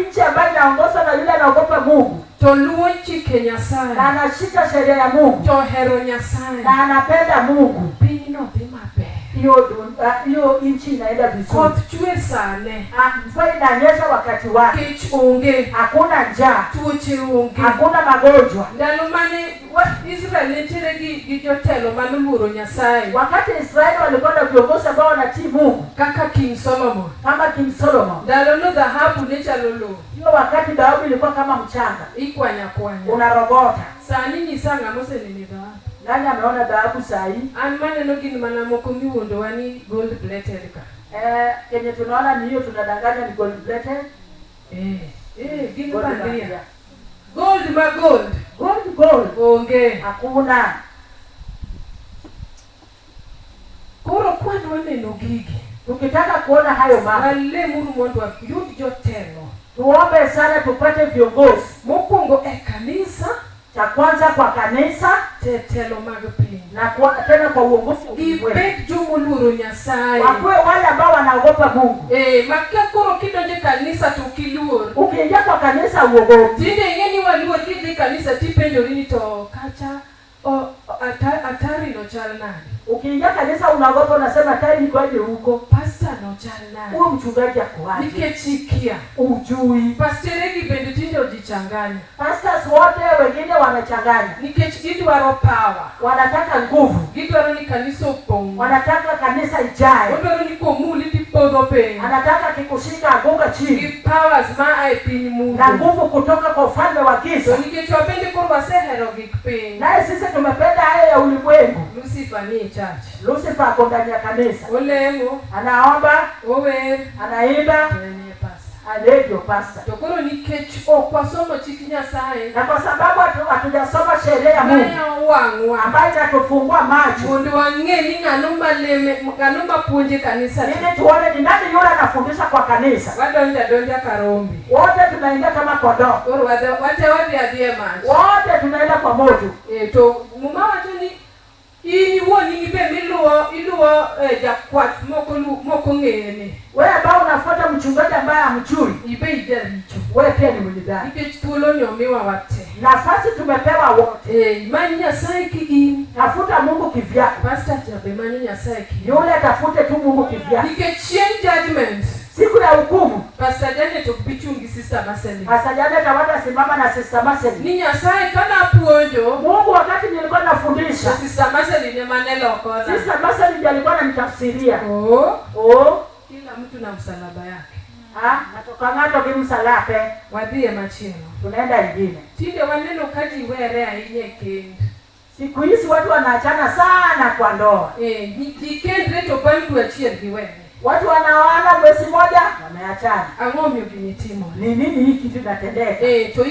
nchi ambayo inaongozwa na yule anaogopa Mungu. To luwo chike Nyasaye. Na anashika sheria ya Mungu. To hero Nyasaye. Na anapenda Mungu. Pinyno dhi maber. Hiyo nchi inaenda vizuri. Koth chwe sane. Mvua inanyesha wakati wake. Kech onge. Hakuna njaa. Tuoche onge. Hakuna magonjwa. Ndalo mane Israel nitiere gi jotelo manoluoro Nyasaye. Wakati Israeli walikuwa na viongozi ambao wanatii Mungu. Kaka King Solomon. Kama King Solomon. Ndalo no dhahabu ne chalo lo. Hiyo wakati dhahabu ilikuwa kama mchanga. Ikwanya. Unarogota. Sani nyisa ng'amose nini dhahabu. Nani ameona dhahabu saa hii? An maneno gini mana moko miwuondo wani gold plated ka. Kenye tunaona ni hiyo tunadanganya ni gold plated. Gini bandia. Gold ma gold. Gold. Onge. Hakuna. Koro kwani waneno gigi. Tukitaka kuona hayo mambo. Wale muru mondo yud jotelo. Tuombe sana tupate viongozi. Mokwongo kanisa. Cha kwanza kwa kanisa. Tetelo mag piny. Na tena kwa uongozi. Ibet jomoluoro Nyasaye. Wakuwe wale ambao wanaogopa Mungu. Makia koro kidonje kanisa to kiluor. Ukiingia kwa kanisa uogopi. Tinde ngeni waluor kidhi kanisa tipenjori ni to kacha atari no chal nade. Ukiingia kanisa unaogopa unasema tayari niko aje huko. Pastor no chal nade. Huyo mchungaji ako aje? Nikechikia. Ujui. Pastoregi bende tinde ojichanganya. Pastors wote wengine wanachanganya. Nikech gidwaro power. Wanataka nguvu. Gidwaro ni kanisa opong'. Wanataka kanisa ijae. Odwaro ni komuli tipodho piny. Anataka kikushika anguka chini. Gi powers ma e piny Mungu. Na nguvu kutoka kwa ufalme wa giza. So nikech wabende koro wasehero gik piny. Naye sisi tumependa haya ya ulimwengu. Lucifer ni church. Lucifer ako ndani ya kanisa. Olemo. Anaomba. Ower. Anaimba. Ni pastor. Alejo pastor. To koro nikech ok wasomo chik Nyasaye. Na kwa sababu hatujasoma sheria ya Mungu. Wang'wa. Ambayo inatufungua macho. Mondo wang'e ni ng'ano mapuonje kanisa. Ili tuone ni nani yule anafundisha kwa kanisa. Wadonja karombi. Wote tunaingia kama kondoo. Koro wate adhiye mach. Wote tunaenda kwa moto. To muma wacho ni ini woni gibe iluwo jakwath moko ng'ene. Wewe ambao unafuata mchungaji ambaye hamjui, Ibe idaricho. wewe pia ni mwenye dhambi. Nikech thuolo ni omiwa wate. Nafasi tumepewa wote. Manyi Nyasaye ki in. Tafuta Mungu kivyako. Pastor jabe manyi Nyasaye ki. Yule atafute tu Mungu kivyako. Nikech chieng' judgment. Siku ya hukumu. Pastor Janet ok bichungi Sister Marceline. Pastor Janet simama na Sister Marceline. Ni Nyasaye kana puonjo. Mungu wakati nilikuwa nafundisha. Sister Marceline ema lokona. Sister Marceline alikuwa ananitafsiria. Kila mtu na msalaba yake. Natoka ng'ato gi msalape. Wadhiye machielo. Tunaenda ingine. Tinde waneno kaji were ahinya kend. Siku hizi watu wanaachana sana kwa ndoa. Jikendre to bandu achiel gi were. Watu wanaoana mwezi moja wameachana. Ang'o miyo gini timo? Ni nini hiki tunatendeka? To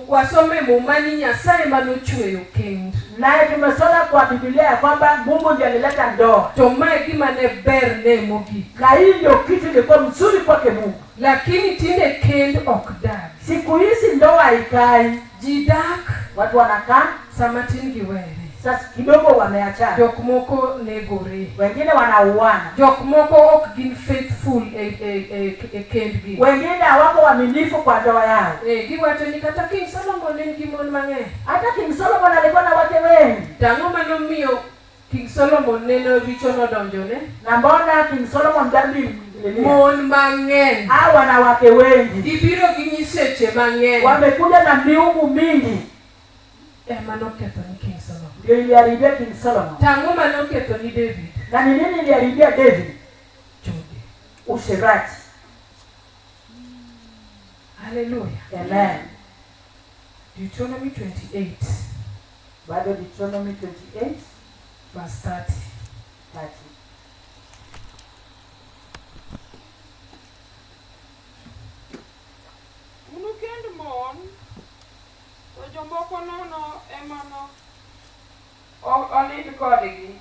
wasome mumani Nyasaye manochweyo kend. Naye tumesoma kwa Biblia ya kwamba Mungu ndiye alileta ndoa. To mae gima ne ber ne mogik. Na hii ndio kitu ilikuwa mzuri kwake Mungu. Lakini tinde kend ok dag. Siku hizi ndoa haikai. Jidak. Watu wanakaa sama tin gi were. Sasa kidogo wameachana. Jok moko negore. Wengine wanauana. Jok moko ok gin faithful e kendgi. Wengine hawako waaminifu kwa ndoa yao. Giwacho ni kata King Solomon en gi mon mang'eny. Hata King Solomon alikuwa na wake wengi. Tang'o manomiyo King Solomon neno richo nodonjone? Na mbona King Solomon dhambi mon mang'eny. Hao wanawake wengi. Gibiro gi nyiseche mang'eny. Wamekuja na miungu mingi. Manoketho ni King Solomon. Ndio iliharibia King Solomon. Tang'o manoketho ni David. Na ni nini iliharibia David? Chode. Usherati. Hallelujah. Amen. Deuteronomy 28 Bado Deuteronomy 28 verse 30. 30. Unukend mon, to jomoko nono emano onid kodgi.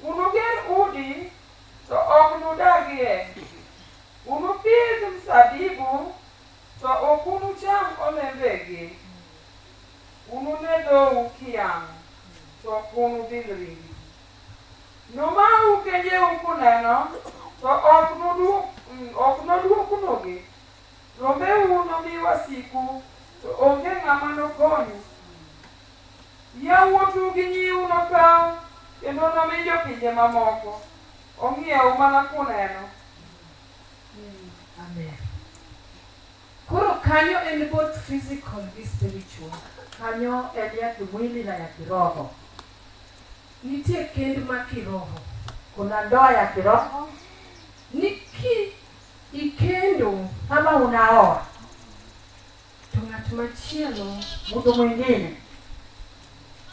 Unuger udi, to ok nudagie. Unupidh mzabibu, to ok unucham olembegi. Unune dhou kiang', to ok unubil ringi. Nomau kenjeu kuneno, to ok noduokunogi. Rombeu nomi wasiku, to onge ng'ama nokonyu. Yawuotu gi nyiu nokaw, kendo nomi jopinje mamoko. Ong'iewu mana kuneno. Amen. Koro kanyo en both physical and spiritual. Kanyo en ya kimwili na ya kiroho. Nitie kend ma kiroho. Kuna ndoa ya kiroho. Niki ikendo Kama unaoa to ng'at machielo mtu mwingine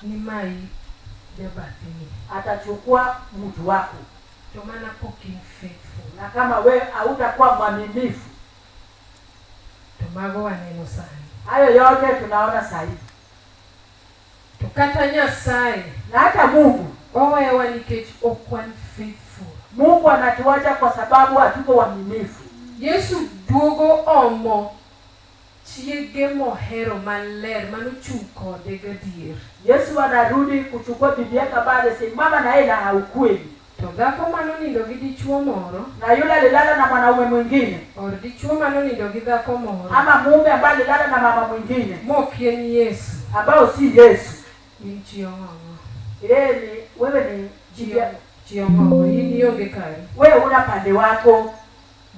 ni mai jabathini. atachukua mtu wako, To mana pok in faithful. na kama we hautakuwa mwaminifu, To mago waneno sani. hayo yote tunaona sahihi. To kata Nyasaye Na hata Mungu, owewa nikech ok wan faithful. Mungu anatuacha kwa sababu hatuko waaminifu. Yesu duogo omo chiege mohero maler manochung' kode gadier. Yesu anarudi kuchukua bibi yake baada simama na yeye na ukweli. To dhako manonindo gi dichuo moro, Na yule alilala na mwanaume mwingine, or dichuo manonindo gi dhako moro, ama mume ambaye alilala na mama mwingine mokien Yesu, ambao si Yesu. in chiong'ong'o. Wewe ni jibia, Chiong'ong'o, in ionge kare. wewe una pande wako.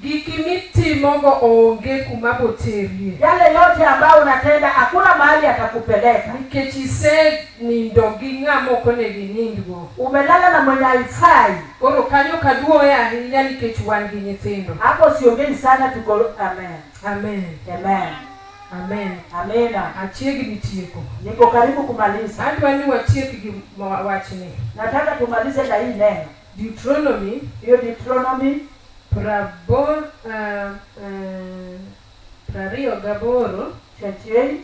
Giki mitimogo onge kuma boterie. Yale yote ambayo unatenda hakuna mahali atakupeleka. Nikech isenindo gi ng'ama ok onego inindgo. Umelala na mwenye haifai. Koro kanyo kaduoe ahinya nikech wan gi nyithindo. Hapo siongei sana, tuko amen. Amen. Amen. Amen. Amina. Achiegni tieko. Niko karibu kumaliza. Adwa ni watiek gi wachni. Nataka tumalize na hii neno. Deuteronomy Hiyo Deuteronomy 28 28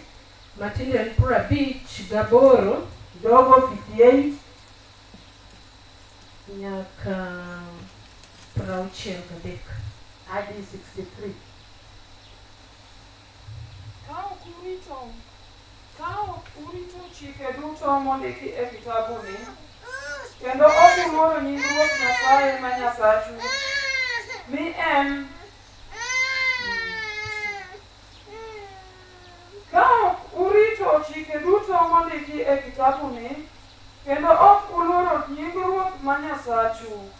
matindo en 58 kidogo 58 nyaka 63 hadi 63. Ka ok urito chike duto mondiki e kitabuni, kendo ok uluoro nying Ruoth Nyasaye ma Nyasachu, mi en ka ok urito chike duto mondiki e kitabuni, kendo ok uluoro nying Ruoth ma Nyasachu,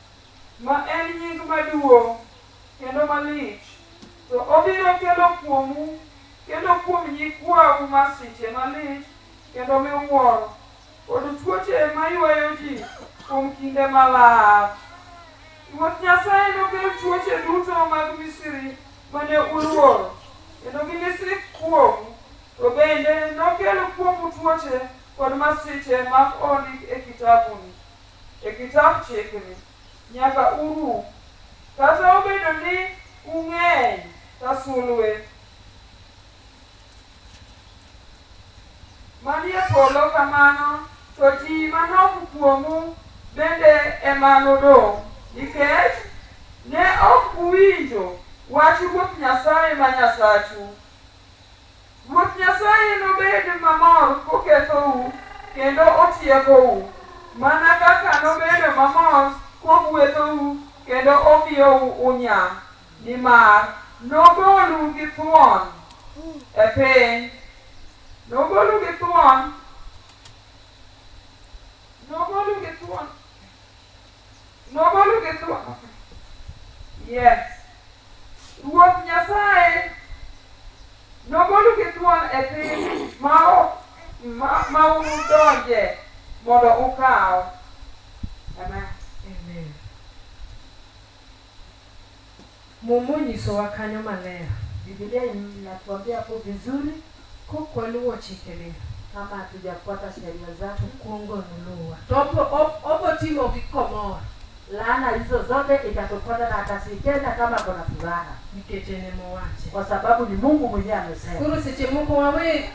ma en nying maduong' kendo malich, to obiro kelo kuomu kendo kuom nyikwau masiche malich kendo miwuoro, kod tuoche maywayo ji kuom kinde malach. Ruoth Nyasaye nokel tuoche duto mag Misri mane uluoro, kendo gi Misri kuomu, to bende nokelo kuomu tuoche kod masiche mag ondik e kitabuni, e kitab chikni, nyaka uru, kata obedo ni ung'eny ka sulwe. Manie polo kamano, to ji manok kuomu bende ema nodong', nikech ne ok uwinjo wach Ruoth Nyasaye ma Nyasachu. Ruoth Nyasaye nobed mamor kokethou kendo otiekou, mana kaka nobedo mamor kogwedhou kendo omiyou unyaa, nimar nogolu gi thuon e piny. Nogolu gi thuon. Yes. Ruoth Nyasaye nogolu gi thuon e piny ma udonje mondo ukaw. Amen. Amen. Mumonyiso wa kanyo maler. Biblia inatuambia hapo vizuri, Kokwaluo chikene. kama hatujafuata sheria zake Kuongo nuluwa. Opo timo vikomor. laana hizo zote itatufuata na atasitenda kama kuna furaha, Nikechene mowache. kwa sababu ni Mungu mwenyewe amesema. Kuru seche moko wawe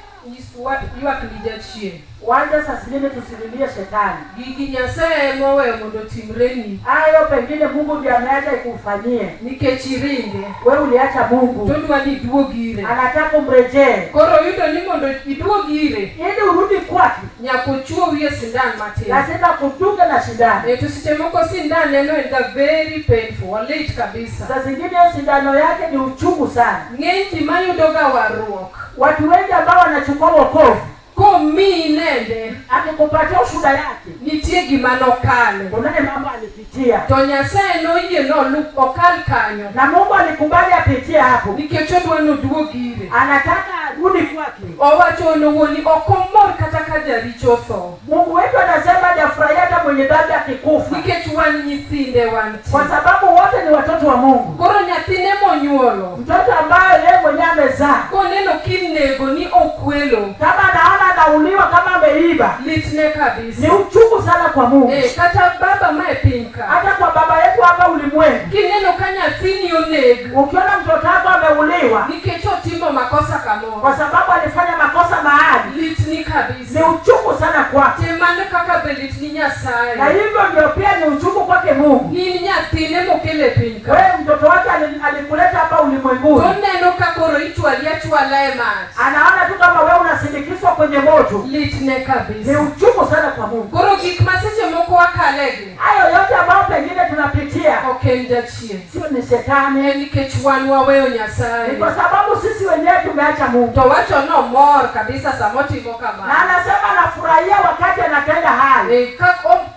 yuak lijachie. Wanda sasa zingine tusililie shetani. Gigi Nyasaye mowe mondo timreni. Hayo pengine Mungu ndiye ameacha ikufanyie. Nikechirinde. Wewe uliacha Mungu. Tondwa ni duogire. Anataka umrejee. Koro yudo ni mondo iduogire. Ili urudi kwake. Nyakuchuo wiye sindan matini. Lazima kutunga na sindano. Tusiche moko sindan neno is very painful. Late kabisa. Sasa zingine sindano yake ni uchungu sana. Ngenti mayudoga waruok. Watu wengi ambao wanachukua wokovu komi nende akikupatia ushuhuda yake nitie gima nokale unaye mambo alipitia, to Nyasaye noyie okal kanyo na Mungu alikubali apitie hapo, nikech odwa noduogire. anataka arudi kwake. Owacho nowoni okomor kata ka jaricho tho. Mungu wetu anasema hajafurahia hata mwenye dhambi akikufa, Nikech wan nyithinde wanti, kwa sababu wote ni watoto wa Mungu. koro nyathine monyuolo Mtoto ambaye yeye mwenyewe amezaa, koneno kinego ni okwelo kama anaona anauliwa kama ameiba, litne kabisa. ni uchungu sana kwa Mungu. Kata baba mae pinka, Hata kwa baba yetu hapa ulimwengu, kineno ka nyathini oneg, ukiona mtoto wako ameuliwa nikech otimo makosa kamoro, kwa sababu alifanya makosa mahali, litni ni kabisa. uchungu sana kwake. Temane kaka belitni Nyasaye, Na hivyo ndio pia ni uchungu kwake Mungu. ni nyathine mokele pinka. Wewe mtoto wake alikuleta hapa ulimwenguni, Toneno ka koro ichwali achwala e mach, anaona tu kama wewe unasindikizwa kwenye moto, litne ni kabisa. uchungu sana kwa Mungu. Koro gik maseche moko wakalegi Hayo yote ambayo pengine tunapitia ok en jachien, sio ni shetani, nikech wan waweyo ni Nyasaye. kwa sababu sisi wenyewe tumeacha Mungu. To wacho nomor kabisa samotimo Na kamano. anasema anafurahia wakati anatenda hayo,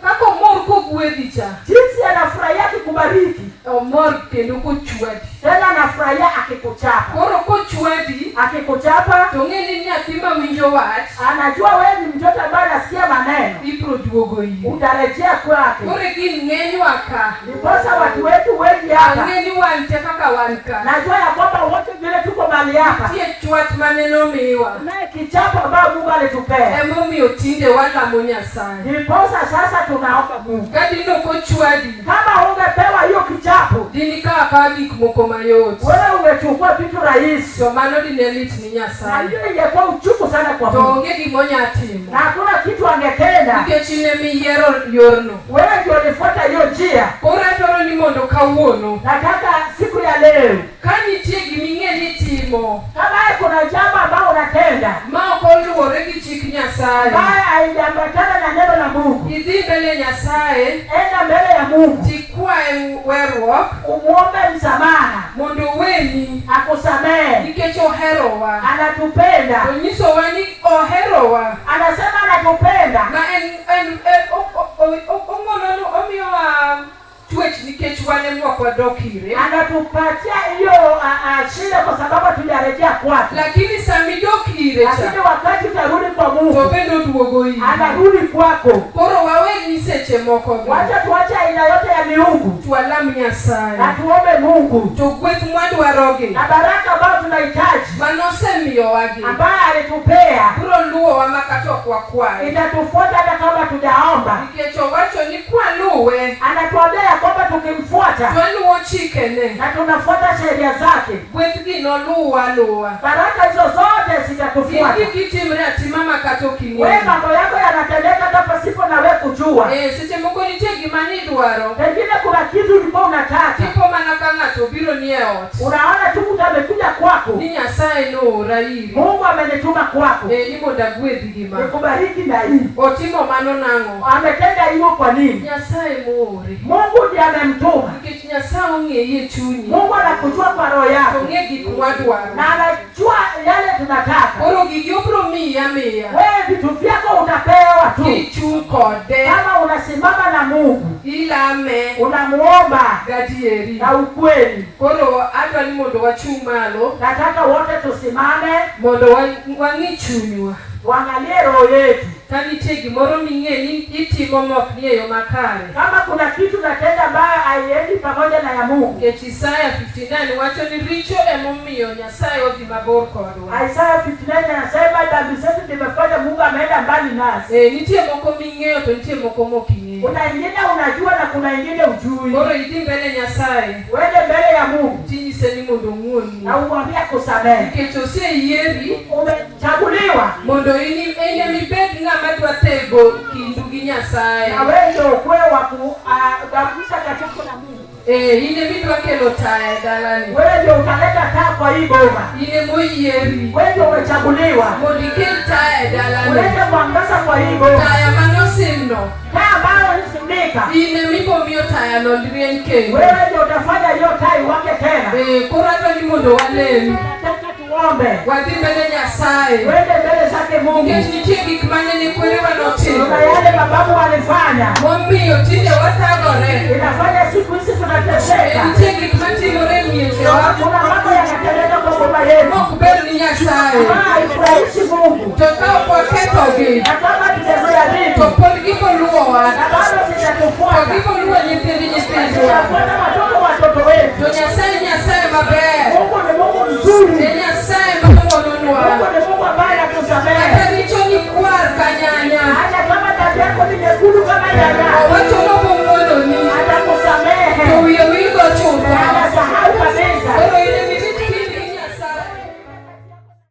Kako mor kogwedhi cha, jinsi anafurahia akikubariki, omor kendo kochwadi. tena anafurahia akikuchapa. Koro kochwadi, Akikuchapa to ng'e ni nyathi mawinjo wach, anajua wewe ni mtoto ambaye anasikia maneno, ibro duogo ire. utarejea kwake. Koro gin ng'enywa ka, Ndiposa watu wetu wengi hapa, ang'e ni wan te kaka wan ka. najua ya kwamba wote vile tuko mahali hapa, Tie chwat mane nomiwa, naye kichapo ambayo Mungu alitupea, emomiyo tinde walamo Nyasaye. ndiposa sasa tunaomba Mungu. Kadino kochwadi, Kama ungepewa hiyo kichapo, dini kawa gik moko mayot, wewe ungechukua vitu rahisi, to mano dine lit ni na Nyasaye. hiyo ingekuwa uchungu sana kwa To Mungu, onge gimonya timo, na hakuna kitu angetenda. nikech ine miyiero yorno. Wewe ndio ulifuata hiyo njia. Koro adwaro ni mondo kawuono, Nataka siku ya leo, ka nitie giming'e ni timo kama kuna jambo ambalo unatenda ma ok oluwore gi chik Nyasaye, ambaye haijaambatana na neno la Mungu, idhi mbele Nyasaye enda mbele ya Mungu, tikwaye weruok umuombe msamaha, mondo weni, akusamehe. nikech oherowa. Anatupenda, To nyisowa ni oherowa, anasema anatupenda, ma omiyowa twech nikech wan emwak wadok ire. anatupatia hiyo shida kwa sababu hatujarejea kwake. Lakini samidok ire Lakini cha, wakati utarudi kwa to Mungu, bende oduogo ire. anarudi kwako. Koro wawe ni seche moko gi, Wacha tuache aina yote ya miungu twalam Nyasaye, na tuombe Mungu, to gweth mwadwarogi na baraka ambayo tunahitaji manosemiyowa ambaye alitupea biro luwowa makata ok wakwaye, itatufuata hata kama tujaomba. nikech owacho ni kwaluwe Anatuambia ya kwamba tukimfuata twaluwo chikene, na tunafuata sheria zake, gweth gi noluwa luwa. baraka hizo zote zitatufuata. Gigi gitimre atima makata ok Wewe ing'eyo. mambo yako yanatendeka hata pasipo na wewe kujua. Seche moko nitie gima nidwaro, Pengine kuna kitu ulikuwa unataka, tipo mana ka ng'ato biro ni e ot, unaona tu mtu amekuja kwako, ni Nyasaye noora iri, Mungu amenituma kwako ni mondo agwedh gima. nikubariki na hii. Otimo mano nang'o? Ametenda hivyo kwa nini? Nyasaye moore, Mungu ndiye amemtuma. nikech Nyasaye ong'eye chunyi, Mungu anakujua kwa roho to yako ong'e gik mwadwaro. na anajua yale tunataka. Koro gigi obro miyi amiya Wewe vitu vyako utapewa tu kichung' kode, kama unasimama na Mungu, ilame unamuomba gadieri. na ukweli. Koro adwa ni mondo wachung' malo, Nataka wote tusimame, mondo wang'i chunywa. tuangalie roho yetu. Kanitie gimoro ming'eni itimo mok ni e yo makare. Kama kuna kitu natenda ambayo haiendi pamoja na ya Mungu. Nikech Isaya 59 wacho ni richo emomiyo Nyasaye odhi mabor kodwa. Isaya 59 anasema dhambi zetu zimefanya Mungu ameenda mbali nasi. Nitie moko ming'eyo to nitie moko moking'eyo. Kuna ingine unajua na kuna ingine ujui. Koro idhi mbele Nyasaye. Wende mbele ya Mungu. Tinyise ni mondo ng'uoni. Na umwambie kusamehe. Nikech oseyieri. Umechaguliwa. Mondo ine mibed ng'ama dwa tego kindu gi Nyasaye. Na wewe ndio ukwe wa kugawisha katika na Mungu. Ine midwa kelo taya dalani. Wewe ndio utaleta taa kwa hii boma. Ine moyieri. Wewe ndio umechaguliwa. Mondo ikel taya dalani. Ulete mwangaza kwa hii boma. Taya manosimno. Taa ambayo isimika. Ine mibomiyo taya no rieny kendo. Wewe ndio utafanya hiyo taa iwake tena. Koro adwa ni mondo walem. Nataka tuombe. Wadhi mbele Nyasaye. Wende mbele zake Mungu. Nikech nitie gik mane ni kwerewa notimo. Kuna yale mababu walifanya. Momiyo tinde wathagore. Inafanya siku hizi tunateseka. Nitie gik matimore e miechewa. Kuna mambo yanatendeka kwa boma yetu. Mok ber ni Nyasaye. Haifurahishi Mungu. To ka ok wakethogi. Na kama tumezoea vitu. To pod gibo luwowa. Na bado To sitatufuata. gibo luwo nyithindwa. Tunafuata watoto wetu. To Nyasaye maber. Mungu ni Mungu mzuri. Nyasaye mang'wononwa. Mungu ni Mungu ambaye anatusamehe. Kata richo ni kwar ka nyanya. Hata kama dhambi yako ni nyekundu kama nyanya. Owacho